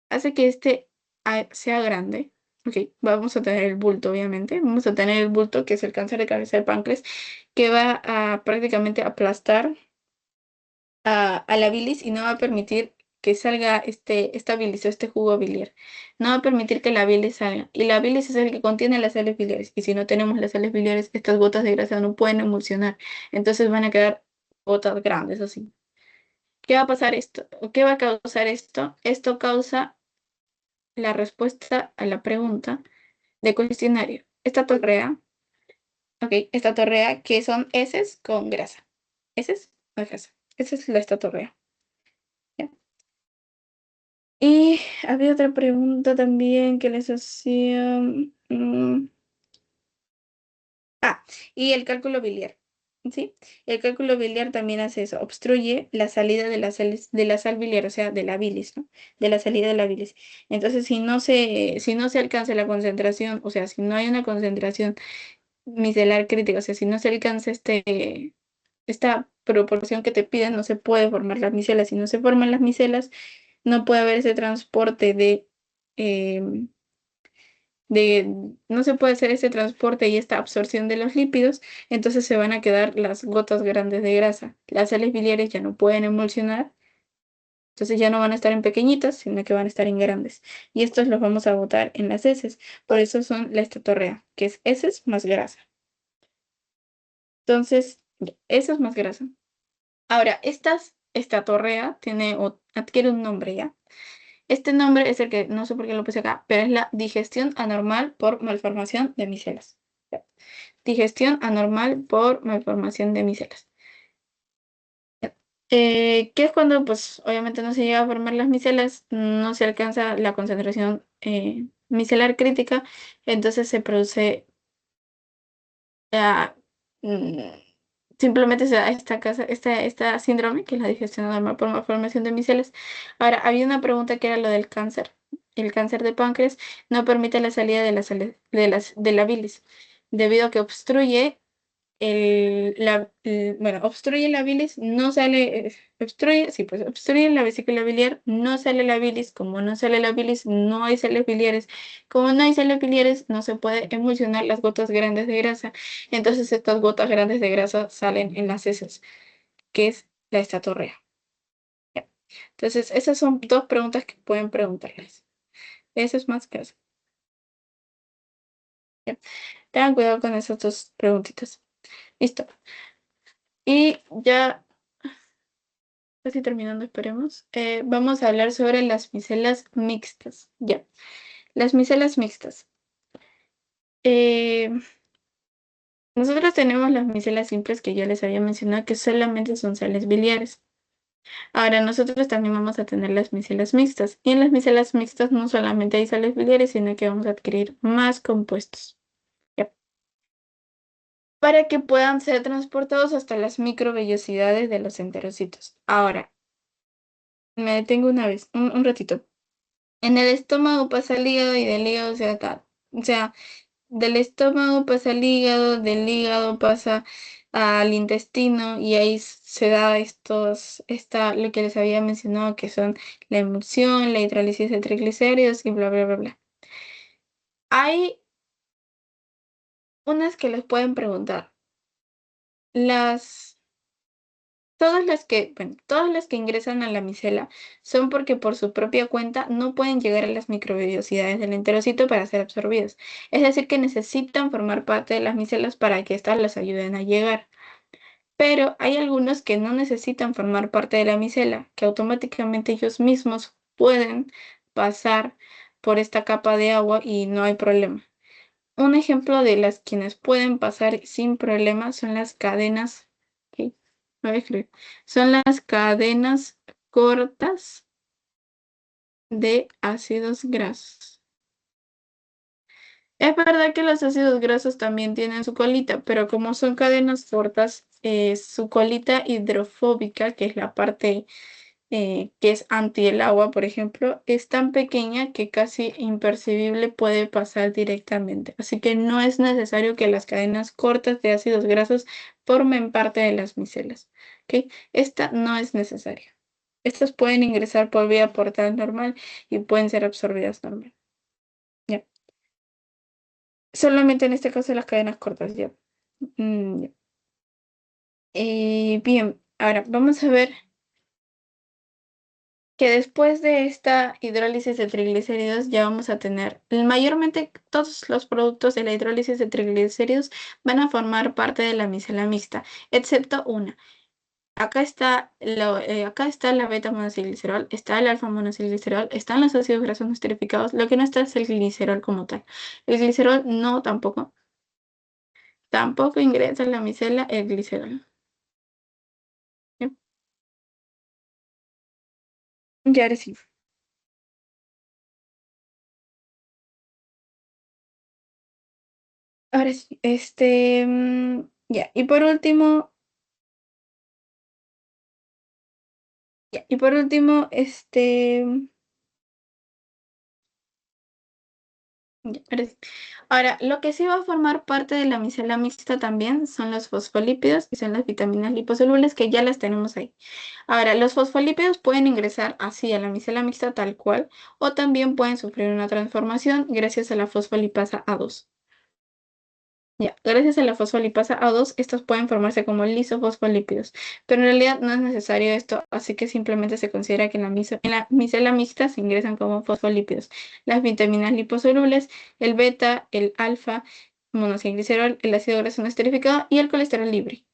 hace que este sea grande. Ok, vamos a tener el bulto, obviamente. Vamos a tener el bulto, que es el cáncer de cabeza de páncreas, que va a prácticamente aplastar a la bilis y no va a permitir que salga esta bilis o este jugo biliar. No va a permitir que la bilis salga. Y la bilis es el que contiene las sales biliares. Y si no tenemos las sales biliares, estas gotas de grasa no pueden emulsionar. Entonces van a quedar gotas grandes así. ¿Qué va a pasar esto? ¿O qué va a causar esto? Esto causa la respuesta a la pregunta de cuestionario. Esta torrea que son heces con grasa. Heces con grasa. Esa es la estatorrea. ¿Ya? Y había otra pregunta también que les hacía. Y el cálculo biliar. ¿Sí? El cálculo biliar también hace eso, obstruye la salida de de la sal biliar, o sea, de la bilis, ¿no? De la salida de la bilis. Entonces, si no se alcanza la concentración, o sea, si no hay una concentración micelar crítica, o sea, si no se alcanza esta proporción que te piden, no se puede formar las micelas. Si no se forman las micelas, no puede haber ese transporte em, no se puede hacer ese transporte y esta absorción de los lípidos, entonces se van a quedar las gotas grandes de grasa. Las sales biliares ya no pueden emulsionar, entonces ya no van a estar en pequeñitas, sino que van a estar en grandes. Y estos los vamos a botar en las heces. Por eso son la estatorrea, que es heces más grasa. Entonces, ya, heces más grasa. Ahora, estatorrea adquiere un nombre ya. Este nombre es el que no sé por qué lo puse acá, pero es la digestión anormal por malformación de micelas. Ya. Digestión anormal por malformación de micelas. Ya. ¿Qué es cuando, pues, obviamente no se llega a formar las micelas, no se alcanza la concentración micelar crítica, entonces se produce ah, mm, simplemente se da esta síndrome, que es la digestión anormal por malformación de micelas. Ahora, había una pregunta que era lo del cáncer. El cáncer de páncreas no permite la salida de la bilis, debido a que obstruye la bilis, no sale, sí, pues obstruye la vesícula biliar, no sale la bilis, como no sale la bilis, no hay sales biliares, como no hay sales biliares, no se puede emulsionar las gotas grandes de grasa, entonces estas gotas grandes de grasa salen en las heces, que es la estatorrea. Ya. Entonces, esas son dos preguntas que pueden preguntarles. Eso es más que eso. Ya. Tengan cuidado con esas dos preguntitas. Listo. Y ya casi terminando, esperemos. Vamos a hablar sobre las micelas mixtas. Ya, las micelas mixtas. Eh, Nosotros tenemos las micelas simples que ya les había mencionado, que solamente son sales biliares. Ahora, nosotros también vamos a tener las micelas mixtas. Y en las micelas mixtas no solamente hay sales biliares, sino que vamos a adquirir más compuestos. Ya. Para que puedan ser transportados hasta las microvellosidades de los enterocitos. Ahora, me detengo una vez, un ratito. En el estómago pasa al hígado y del hígado se acá. O sea, del estómago pasa al hígado, del hígado pasa al intestino y ahí se da lo que les había mencionado que son la emulsión, la hidrólisis de triglicéridos y bla, bla, bla, bla. Hay unas que les pueden preguntar. Las todas las que ingresan a la micela son porque por su propia cuenta no pueden llegar a las microvellosidades del enterocito para ser absorbidos. Es decir, que necesitan formar parte de las micelas para que éstas las ayuden a llegar. Pero hay algunos que no necesitan formar parte de la micela, que automáticamente ellos mismos pueden pasar por esta capa de agua y no hay problema. Un ejemplo de las quienes pueden pasar sin problema son las cadenas. ¿Qué? Voy a escribir. Son las cadenas cortas de ácidos grasos. Es verdad que los ácidos grasos también tienen su colita, pero como son cadenas cortas, su colita hidrofóbica, que es la parte que es anti el agua, por ejemplo, es tan pequeña que casi imperceptible puede pasar directamente. Así que no es necesario que las cadenas cortas de ácidos grasos formen parte de las micelas. ¿Ok? Esta no es necesaria. Estas pueden ingresar por vía portal normal y pueden ser absorbidas normal. Ya. Solamente en este caso las cadenas cortas, ya. Ya. Bien, ahora vamos a ver que después de esta hidrólisis de triglicéridos ya vamos a tener, mayormente todos los productos de la hidrólisis de triglicéridos van a formar parte de la micela mixta, excepto una. Acá está la beta monoacilglicerol, está el alfa monoacilglicerol, están los ácidos grasos no esterificados, lo que no está es el glicerol como tal. El glicerol no, tampoco ingresa en la micela el glicerol. ¿Sí? Y ahora sí, ya, y por último, ya, y por último, ya, ahora sí. Ahora, lo que sí va a formar parte de la micela mixta también son los fosfolípidos y son las vitaminas liposolubles que ya las tenemos ahí. Ahora, los fosfolípidos pueden ingresar así a la micela mixta tal cual o también pueden sufrir una transformación gracias a la fosfolipasa A2. Ya, gracias a la fosfolipasa A2, estos pueden formarse como lisofosfolípidos, pero en realidad no es necesario esto, así que simplemente se considera que en la micela mixta se ingresan como fosfolípidos las vitaminas liposolubles, el beta, el alfa, monocilglicerol, el ácido graso no esterificado y el colesterol libre.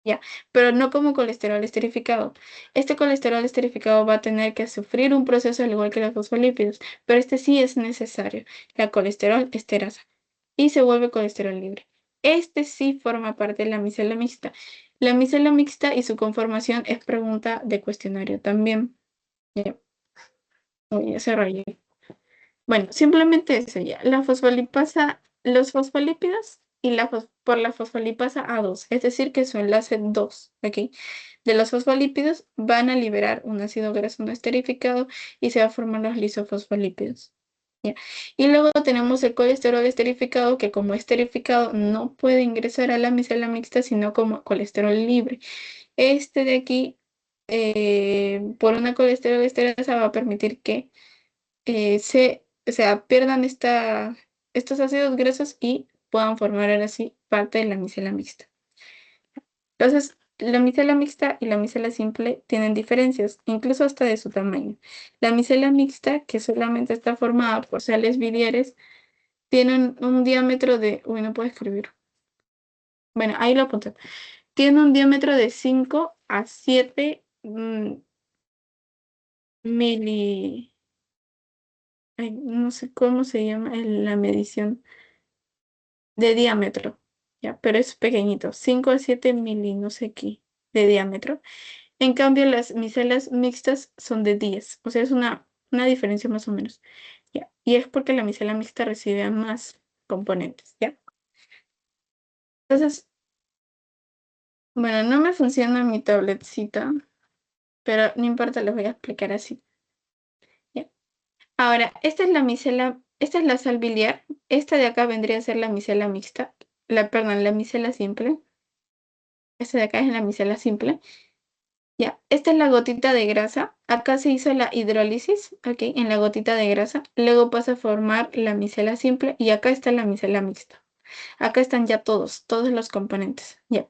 Ya, pero no como colesterol esterificado. Este colesterol esterificado va a tener que sufrir un proceso al igual que los fosfolípidos, pero este sí es necesario, la colesterol esterasa y se vuelve colesterol libre. Este sí forma parte de la micela mixta. La micela mixta y su conformación es pregunta de cuestionario también. Ya, uy, ya se rayé. Bueno, simplemente eso ya. La fosfolipasa, los fosfolípidos y por la fosfolipasa A2, es decir, que su enlace 2, ¿ok? De los fosfolípidos van a liberar un ácido graso no esterificado y se va a formar los lisofosfolípidos. ¿Ya? Y luego tenemos el colesterol esterificado, que como esterificado no puede ingresar a la micela mixta, sino como colesterol libre. Este de aquí, por una colesterol esterasa, va a permitir que o sea, pierdan estos ácidos grasos y puedan formar ahora sí parte de la micela mixta. Entonces, la micela mixta y la micela simple tienen diferencias, incluso hasta de su tamaño. La micela mixta, que solamente está formada por sales biliares, tiene un diámetro de... Uy, no puedo escribir. Bueno, ahí lo apunté. Tiene un diámetro de 5 a 7 mili... ay, no sé cómo se llama la medición de diámetro, ya, pero es pequeñito, 5 a 7 mili, no sé qué, de diámetro. En cambio, las micelas mixtas son de 10, o sea, es una diferencia más o menos, ya. Y es porque la micela mixta recibe a más componentes, ya. Entonces, bueno, no me funciona mi tabletcita, pero no importa, les voy a explicar así, ya. Ahora, esta es la micela, esta es la sal biliar, esta de acá vendría a ser la micela mixta, perdón, la micela simple. Esta de acá es la micela simple. Ya, esta es la gotita de grasa. Acá se hizo la hidrólisis, ok, en la gotita de grasa. Luego pasa a formar la micela simple y acá está la micela mixta. Acá están ya todos los componentes. Ya.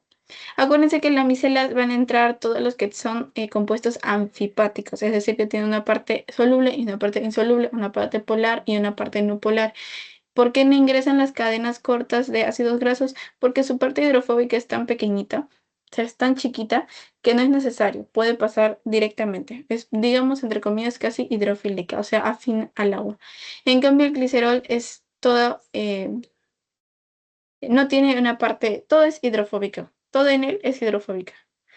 Acuérdense que en la micela van a entrar todos los que son compuestos anfipáticos, es decir, que tienen una parte soluble y una parte insoluble, una parte polar y una parte no polar. ¿Por qué no ingresan las cadenas cortas de ácidos grasos? Porque su parte hidrofóbica es tan pequeñita, o sea, es tan chiquita que no es necesario, puede pasar directamente. Es, digamos, entre comillas, casi hidrofílica, o sea, afín al agua. En cambio, el glicerol es todo, no tiene una parte, todo es hidrofóbico, todo en él es hidrofóbica.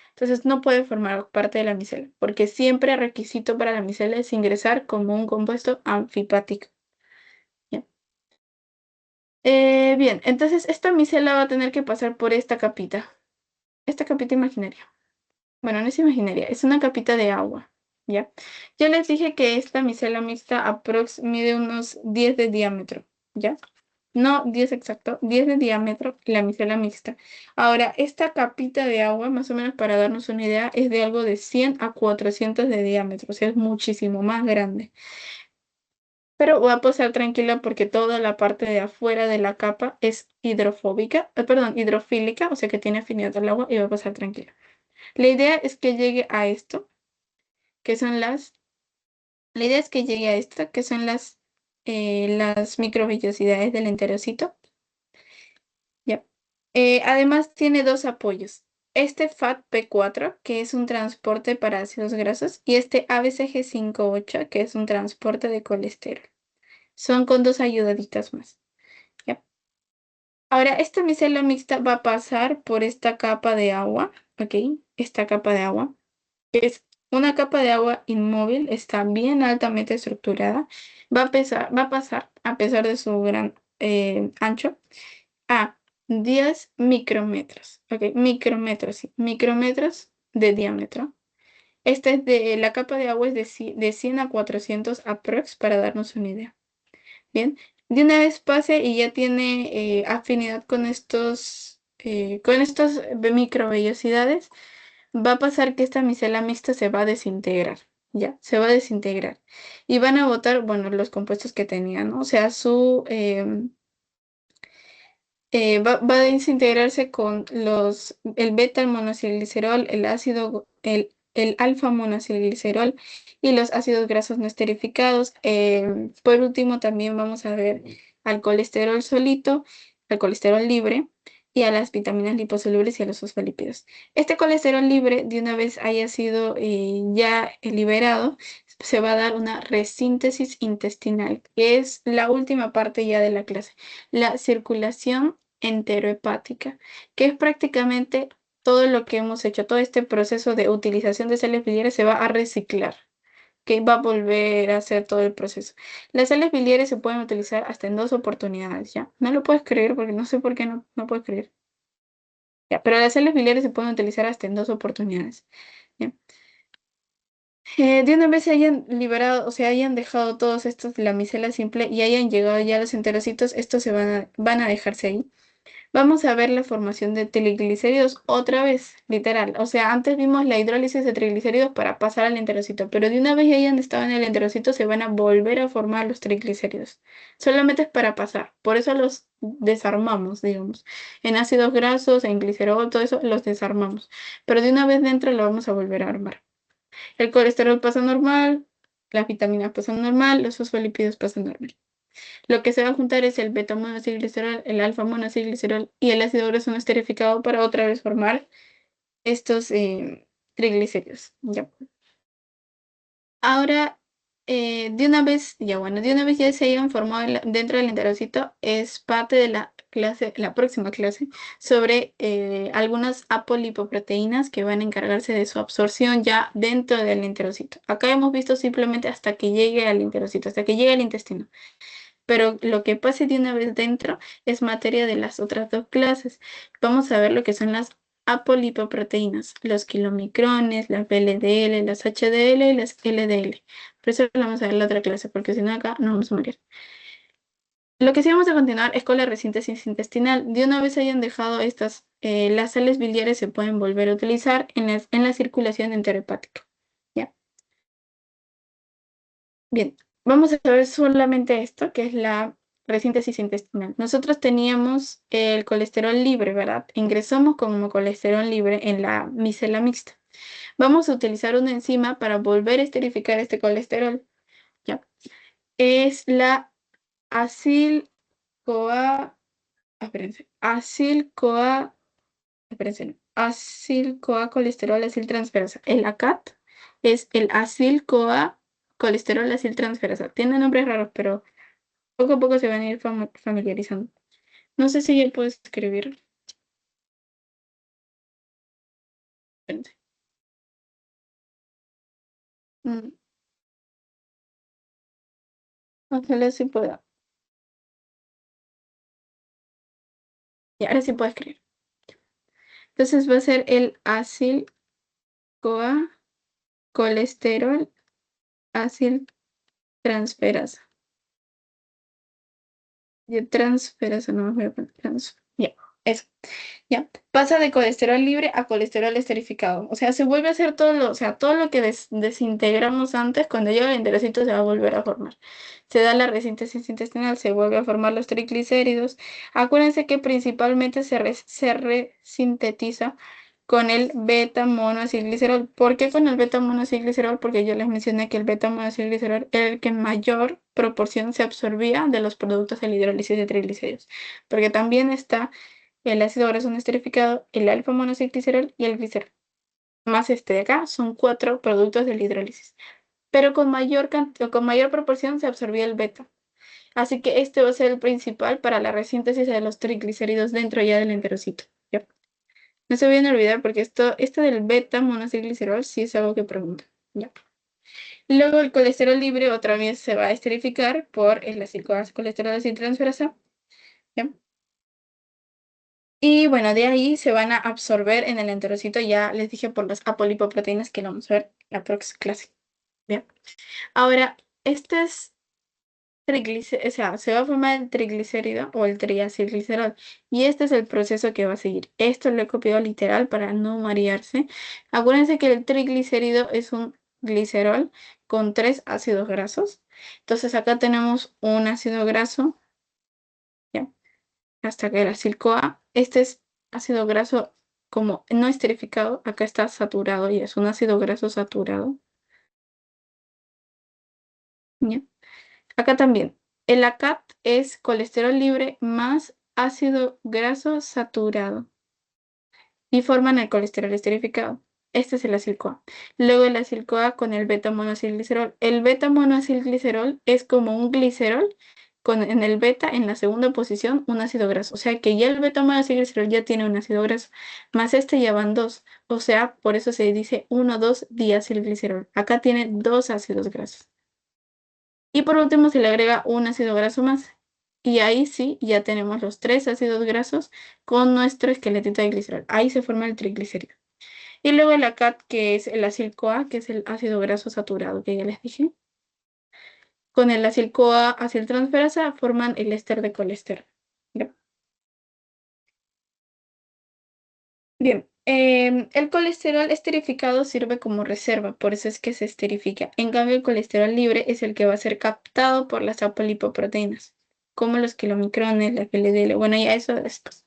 Entonces no puede formar parte de la micela, porque siempre requisito para la micela es ingresar como un compuesto anfipático. ¿Ya? Bien, entonces esta micela va a tener que pasar por esta capita. esta capita imaginaria. Bueno, no es imaginaria, es una capita de agua, ¿ya? Yo les dije que esta micela mixta mide unos 10 de diámetro, ¿ya? No 10 exacto, 10 de diámetro la micela mixta. Ahora, esta capita de agua, más o menos para darnos una idea, es de algo de 100 a 400 de diámetro, o sea, es muchísimo más grande. Pero voy a pasar tranquila porque toda la parte de afuera de la capa es hidrofóbica, perdón, hidrofílica, o sea que tiene afinidad al agua y va a pasar tranquila. La idea es que llegue a esto, que son la idea es que llegue a esto, que son las microvellosidades del enterocito. Ya. Además tiene dos apoyos. Este FAT-P4, que es un transporte para ácidos grasos, y este ABCG58, que es un transporte de colesterol. Son con dos ayudaditas más. ¿Ya? Ahora, esta micela mixta va a pasar por esta capa de agua, ¿ok? Esta capa de agua. Es una capa de agua inmóvil, está bien altamente estructurada. Va a pasar, a pesar de su gran ancho, a 10 micrómetros. ¿Ok? Micrómetros, sí. Micrómetros de diámetro. Esta es la capa de agua es de 100 a 400 aprox para darnos una idea. Bien, de una vez pase y ya tiene afinidad con estos microvellosidades, va a pasar que esta micela mixta se va a desintegrar, ya, se va a desintegrar. Y van a botar, bueno, los compuestos que tenían, ¿no? O sea, va a desintegrarse con el beta monoacilglicerol, el alfa monoacilglicerol y los ácidos grasos no esterificados. Por último, también vamos a ver al colesterol solito, al colesterol libre y a las vitaminas liposolubles y a los fosfolípidos. Este colesterol libre, de una vez haya sido ya liberado, se va a dar una resíntesis intestinal, que es la última parte ya de la clase, la circulación enterohepática, que es prácticamente todo lo que hemos hecho, todo este proceso de utilización de sales biliares se va a reciclar, que va a volver a hacer todo el proceso. Las sales biliares se pueden utilizar hasta en dos oportunidades, ¿ya? No lo puedes creer porque no sé por qué no puedes creer. Ya, pero las sales biliares se pueden utilizar hasta en dos oportunidades. ¿Ya? De una vez se hayan liberado, o sea, hayan dejado todos estos, la micela simple y hayan llegado ya a los enterocitos, estos van a dejarse ahí. Vamos a ver la formación de triglicéridos otra vez, literal. O sea, antes vimos la hidrólisis de triglicéridos para pasar al enterocito, pero de una vez ya hayan estado en el enterocito, se van a volver a formar los triglicéridos. Solamente es para pasar. Por eso los desarmamos, digamos. En ácidos grasos, en glicerol, todo eso los desarmamos. Pero de una vez dentro lo vamos a volver a armar. El colesterol pasa normal, las vitaminas pasan normal, los fosfolípidos pasan normal. Lo que se va a juntar es el beta monoacilglicerol, el alfa monoacilglicerol y el ácido graso no esterificado para otra vez formar estos triglicéridos. Ya. Ahora, de una vez, ya bueno, de una vez ya se hayan formado dentro del enterocito, es parte de la clase, la próxima clase, sobre algunas apolipoproteínas que van a encargarse de su absorción ya dentro del enterocito. Acá hemos visto simplemente hasta que llegue al enterocito, hasta que llegue al intestino, pero lo que pase de una vez dentro es materia de las otras dos clases. Vamos a ver lo que son las apolipoproteínas, los kilomicrones, las VLDL, las HDL y las LDL. Por eso lo vamos a ver en la otra clase, porque si no acá no vamos a morir. Lo que sí vamos a continuar es con la resíntesis intestinal. De una vez hayan dejado estas, las sales biliares se pueden volver a utilizar en la circulación enterohepática. ¿Ya? Bien, vamos a ver solamente esto, que es la resíntesis intestinal. Nosotros teníamos el colesterol libre, ¿verdad? Ingresamos como colesterol libre en la micela mixta. Vamos a utilizar una enzima para volver a esterificar este colesterol, ¿ya? Es la acil-CoA, espérense, espérense, no, acil-CoA colesterol aciltransferasa. El ACAT es el acil-CoA colesterol aciltransferasa. Tiene nombres raros, pero poco a poco se van a ir familiarizando. No sé si ya puedo escribir. Espérense. Mm, Ojalá sí pueda. Y ahora sí puedo escribir. Entonces va a ser el acil-CoA, colesterol, acil transferasa. Y transferasa, no me voy a poner ya, eso. Ya, pasa de colesterol libre a colesterol esterificado. O sea, se vuelve a hacer todo lo que desintegramos antes, cuando llega el enterocito se va a volver a formar. Se da la resíntesis intestinal, se vuelve a formar los triglicéridos. Acuérdense que principalmente se resintetiza con el beta monoacilglicerol. ¿Por qué con el beta monoacilglicerol? Porque yo les mencioné que el beta monoacilglicerol era el que en mayor proporción se absorbía de los productos de la hidrólisis de triglicéridos. Porque también está el ácido graso no esterificado, el alfa monoacilglicerol y el glicerol. Más este de acá son 4 productos de la hidrólisis. Pero con mayor proporción se absorbía el beta. Así que este va a ser el principal para la resíntesis de los triglicéridos dentro ya del enterocito. ¿Ya? No se vayan a olvidar porque esto del beta monoacilglicerol sí es algo que preguntan. ¿Ya? Luego el colesterol libre otra vez se va a esterificar por el colesterol aciltransferasa. ¿Ya? Y bueno, de ahí se van a absorber en el enterocito, ya les dije, por las apolipoproteínas que lo vamos a ver la próxima clase. Bien. Ahora, este es o sea, se va a formar el triglicérido o el triacilglicerol. Y este es el proceso que va a seguir. Esto lo he copiado literal para no marearse. Acuérdense que el triglicérido es un glicerol con 3 ácidos grasos. Entonces acá tenemos un ácido graso, ¿ya? Hasta que el acil-CoA. Este es ácido graso como no esterificado. Acá está saturado y es un ácido graso saturado. ¿Ya? Acá también. El ACAT es colesterol libre más ácido graso saturado y forman el colesterol esterificado. Este es el acil-CoA. Luego el acil-CoA con el beta-monoacilglicerol. El beta-monoacilglicerol es como un glicerol con en el beta en la segunda posición un ácido graso. O sea que ya el beta-monoacilglicerol ya tiene un ácido graso, más este ya van dos. O sea, por eso se dice 1,2-diacilglicerol. Acá tiene 2 ácidos grasos. Y por último se le agrega un ácido graso más. Y ahí sí, ya tenemos los 3 ácidos grasos con nuestro esqueletito de glicerol. Ahí se forma el triglicérido. Y luego el ACAT, que es el acil-CoA, que es el ácido graso saturado, que ya les dije. Con el acil-CoA, aciltransferasa, forman el éster de colesterol. ¿Ya? Bien, el colesterol esterificado sirve como reserva, por eso es que se esterifica. En cambio, el colesterol libre es el que va a ser captado por las apolipoproteínas, como los kilomicrones, la LDL. Bueno, ya eso después.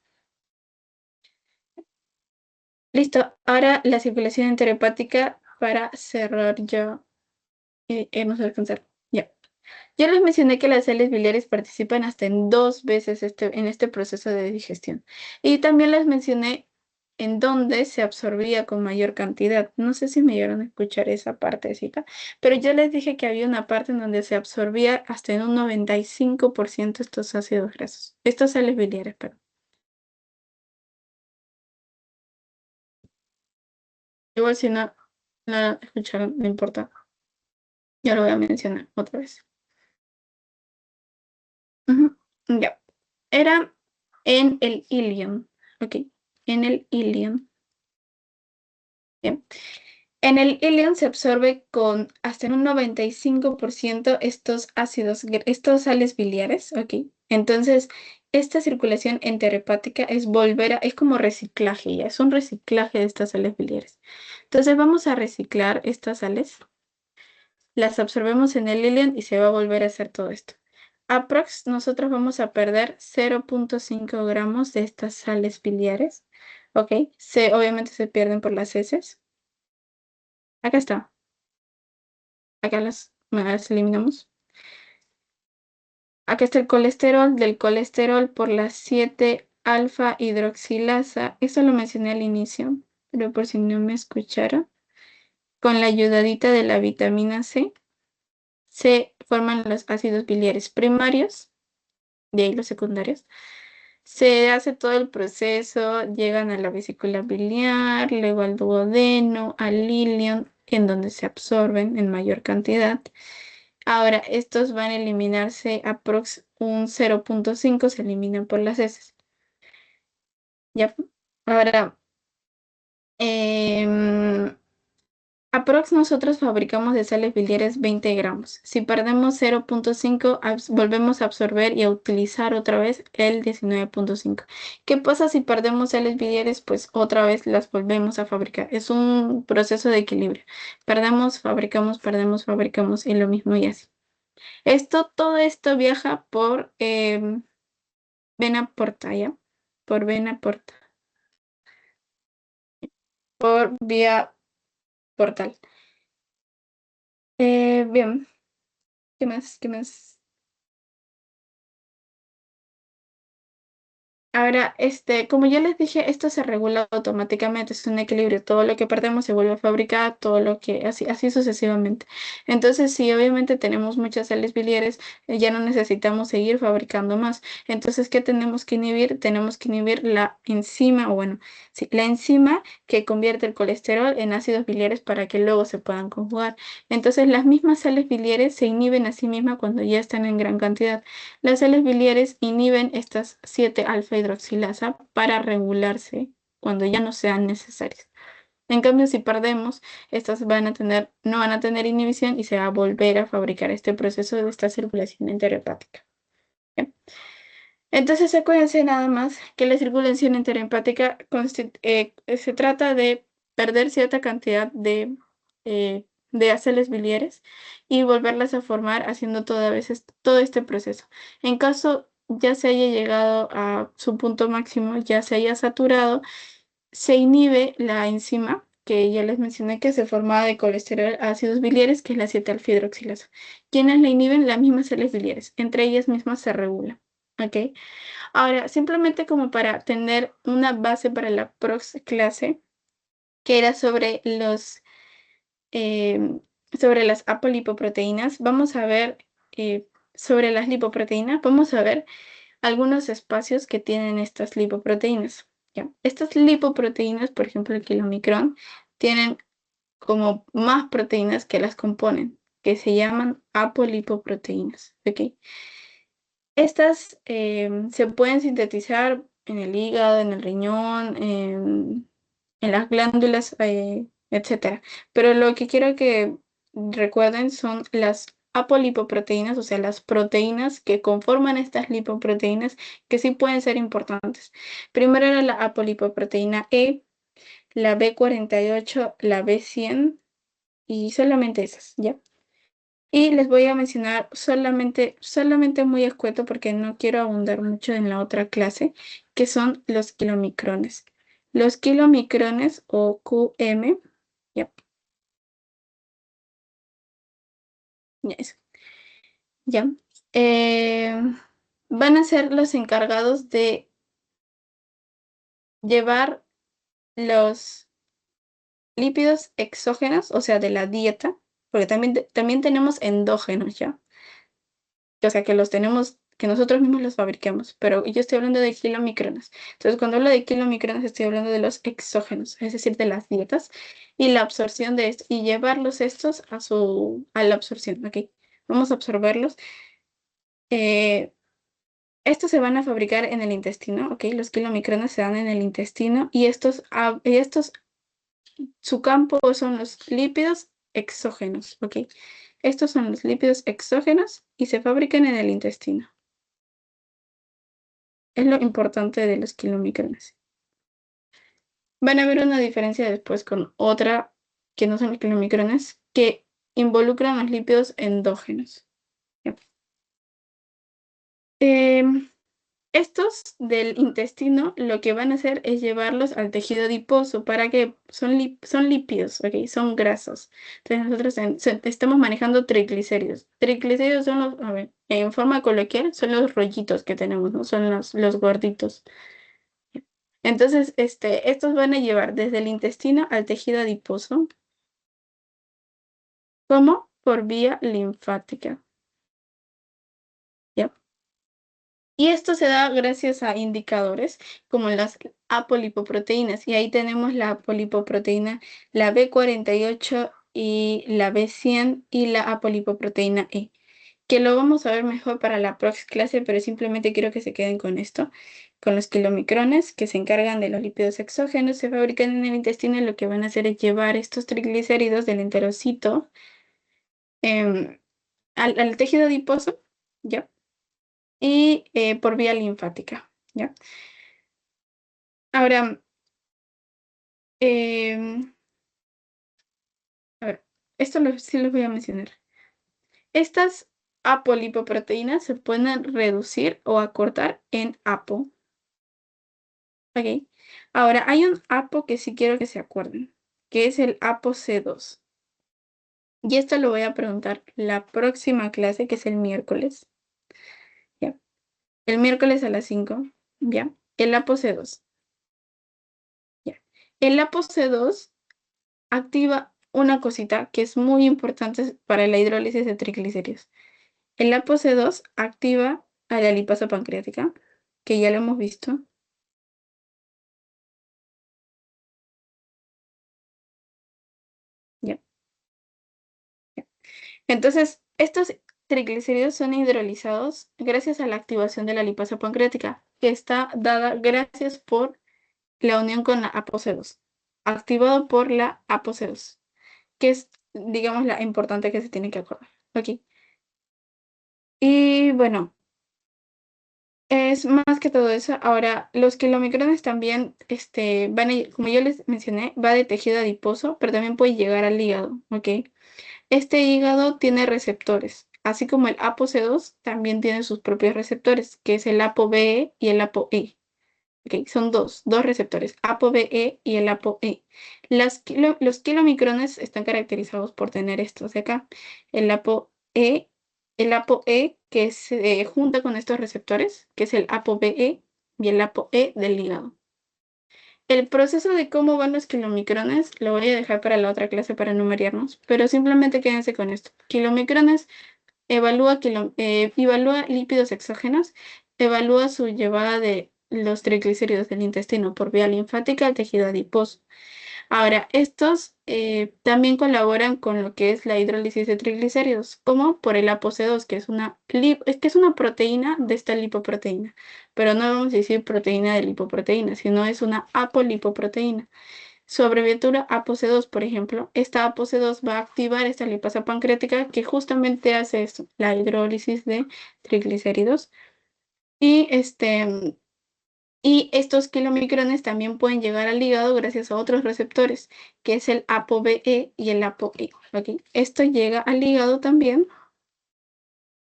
Listo, ahora la circulación enterohepática para cerrar ya y irnos a descansar. Ya. Yo les mencioné que las sales biliares participan hasta en 2 veces en este proceso de digestión. Y también les mencioné en dónde se absorbía con mayor cantidad. No sé si me llegaron a escuchar esa partecita, pero yo les dije que había una parte en donde se absorbía hasta en un 95% estos ácidos grasos. Estos sales biliares, perdón. Igual si no escucharon, no importa. Ya lo voy a mencionar otra vez. Ujú. Ya. Era en el ilion. Ok. En el ilion. Bien. En el ilion se absorbe con hasta en un 95% estos estos sales biliares. Ok. Entonces, esta circulación enterhepática es como reciclaje, ya. Es un reciclaje de estas sales biliares. Entonces, vamos a reciclar estas sales. Las absorbemos en el ilion y se va a volver a hacer todo esto. Aprox, nosotros vamos a perder 0,5 gramos de estas sales biliares. ¿Ok? Obviamente se pierden por las heces. Acá está. Acá las eliminamos. Acá está el colesterol. Del colesterol por la 7-alfa hidroxilasa. Eso lo mencioné al inicio, pero por si no me escucharon. Con la ayudadita de la vitamina C, se forman los ácidos biliares primarios, de ahí los secundarios. Se hace todo el proceso, llegan a la vesícula biliar, luego al duodeno, al ilion, en donde se absorben en mayor cantidad. Ahora, estos van a eliminarse aprox un 0,5, se eliminan por las heces. ¿Ya? Ahora, Aprox nosotros fabricamos de sales biliares 20 gramos. Si perdemos 0,5, volvemos a absorber y a utilizar otra vez el 19,5. ¿Qué pasa si perdemos sales biliares? Pues otra vez las volvemos a fabricar. Es un proceso de equilibrio. Perdemos, fabricamos y lo mismo y así. Todo esto viaja por vena porta, ¿ya? Por vena porta, por vía portal. Bien, ¿qué más? ¿Qué más? Ahora, como ya les dije, esto se regula automáticamente, es un equilibrio. Todo lo que perdemos se vuelve a fabricar, todo lo que, así sucesivamente. Entonces, si obviamente tenemos muchas sales biliares, ya no necesitamos seguir fabricando más. Entonces, ¿qué tenemos que inhibir? Tenemos que inhibir la enzima, o bueno, sí, la enzima que convierte el colesterol en ácidos biliares para que luego se puedan conjugar. Entonces, las mismas sales biliares se inhiben a sí mismas cuando ya están en gran cantidad. Las sales biliares inhiben estas 7 alfa hidroxilasa para regularse cuando ya no sean necesarias. En cambio, si perdemos, estas no van a tener inhibición y se va a volver a fabricar este proceso de esta circulación enterohepática. ¿Bien? Entonces, acuérdense nada más que la circulación enterohepática se trata de perder cierta cantidad de sales biliares y volverlas a formar haciendo todo este proceso. En caso ya se haya llegado a su punto máximo, ya se haya saturado, se inhibe la enzima que ya les mencioné que se forma de colesterol ácidos biliares, que es la 7-alfa-hidroxilasa. ¿Quiénes la inhiben? Las mismas sales biliares. Entre ellas mismas se regula. ¿Ok? Ahora, simplemente como para tener una base para la próxima clase, que era em, sobre las apolipoproteínas, vamos a ver sobre las lipoproteínas, vamos a ver algunos espacios que tienen estas lipoproteínas. ¿Ya? Estas lipoproteínas, por ejemplo, el kilomicrón, tienen como más proteínas que las componen, que se llaman apolipoproteínas. ¿Ok? Estas se pueden sintetizar en el hígado, en el riñón, en las glándulas, etcétera. Pero lo que quiero que recuerden son las apolipoproteínas, o sea, las proteínas que conforman estas lipoproteínas que sí pueden ser importantes. Primero era la apolipoproteína E, la B48, la B100 y solamente esas, ¿ya? Y les voy a mencionar solamente muy escueto porque no quiero abundar mucho en la otra clase, que son los kilomicrones. Los kilomicrones o QM, ya, ya eso, ya, eh, van a ser los encargados de llevar los lípidos exógenos, o sea, de la dieta, porque también tenemos endógenos, ¿ya? O sea, que los tenemos, que nosotros mismos los fabricamos, pero yo estoy hablando de kilomicrones. Entonces, cuando hablo de kilomicrones, estoy hablando de los exógenos, es decir, de las dietas y la absorción de esto, y llevarlos estos a la absorción, ¿ok? Vamos a absorberlos. Eh, Estos se van a fabricar en el intestino, ¿ok? Los kilomicrones se dan en el intestino y su campo son los lípidos exógenos, ¿ok? Estos son los lípidos exógenos y se fabrican en el intestino. Es lo importante de los kilomicrones. Van a ver una diferencia después con otra que no son los kilomicrones, que involucran los lípidos endógenos. ¿Ya? Em, Estos del intestino lo que van a hacer es llevarlos al tejido adiposo para que son lípidos, ¿ok? Son grasas. Entonces nosotros estamos manejando triglicéridos. Triglicéridos son a ver, en forma coloquial, son los rollitos que tenemos, ¿no? Son los gorditos. Entonces, estos van a llevar desde el intestino al tejido adiposo, como por vía linfática. ¿Ya? Y esto se da gracias a indicadores como las apolipoproteínas. Y ahí tenemos la apolipoproteína, la B48 y la B100 y la apolipoproteína E, que lo vamos a ver mejor para la próxima clase, pero simplemente quiero que se queden con esto. Con los kilomicrones que se encargan de los lípidos exógenos, se fabrican en el intestino y lo que van a hacer es llevar estos triglicéridos del enterocito em, al tejido adiposo, ¿ya? Y por vía linfática, ¿ya? Ahora, em, a ver, sí los voy a mencionar. Estas apolipoproteínas se pueden reducir o acortar en APO. ¿Ok? Ahora, hay un APO que sí quiero que se acuerden, que es el APOC2. Y esto lo voy a preguntar la próxima clase, que es el miércoles. ¿Ya? El miércoles a las 5. ¿Ya? El APOC2. ¿Ya? El APOC2 activa una cosita que es muy importante para la hidrólisis de triglicéridos. El APOC2 activa a la lipasa pancreática, que ya lo hemos visto. ¿Ya? ¿Ya? Entonces, estos triglicéridos son hidrolizados gracias a la activación de la lipasa pancreática, que está dada gracias por la unión con la APOC2, activado por la APOC2, que es, digamos, la importante que se tiene que acordar. ¿Ok? Y bueno, es más que todo eso. Ahora, los kilomicrones también, como yo les mencioné, va de tejido adiposo, pero también puede llegar al hígado, ¿ok? Este hígado tiene receptores, así como el ApoC2 también tiene sus propios receptores, que es el ApoB y el ApoE. ¿Ok? Son dos receptores, ApoBE y el ApoE. Los kilomicrones están caracterizados por tener estos de acá, el ApoE, el ApoE que se junta con estos receptores, que es el ApoBE y el ApoE del hígado. El proceso de cómo van los kilomicrones lo voy a dejar para la otra clase para enumerarnos, pero simplemente quédense con esto. Kilomicrones evalúa lípidos exógenos, evalúa su llevada de los triglicéridos del intestino por vía linfática al tejido adiposo. Ahora, estos también colaboran con lo que es la hidrólisis de triglicéridos, como por el ApoC2, que es una proteína de esta lipoproteína, pero no vamos a decir proteína de lipoproteína, sino es una apolipoproteína. Su abreviatura ApoC2, por ejemplo, esta ApoC2 va a activar esta lipasa pancreática que justamente hace esto, la hidrólisis de triglicéridos. Y y estos kilomicrones también pueden llegar al hígado gracias a otros receptores, que es el ApoBE y el ApoE. ¿Ok? Esto llega al hígado también,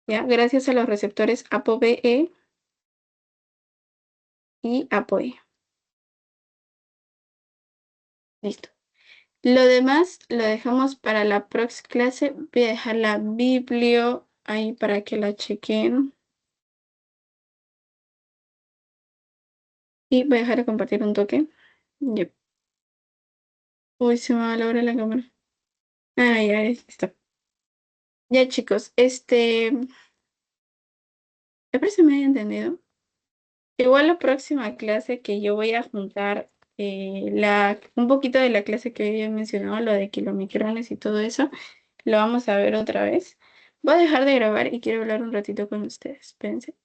¿ya? Gracias a los receptores ApoBE y ApoE. Listo. Lo demás lo dejamos para la próxima clase. Voy a dejar la biblio ahí para que la chequen. Y voy a dejar de compartir un toque. Yep. Uy, se me va a la hora la cámara. Ah, ya, está. Ya, chicos, espero se me haya entendido. Igual la próxima clase que yo voy a juntar un poquito de la clase que había mencionado, lo de kilomicrones y todo eso, lo vamos a ver otra vez. Voy a dejar de grabar y quiero hablar un ratito con ustedes. Espérense.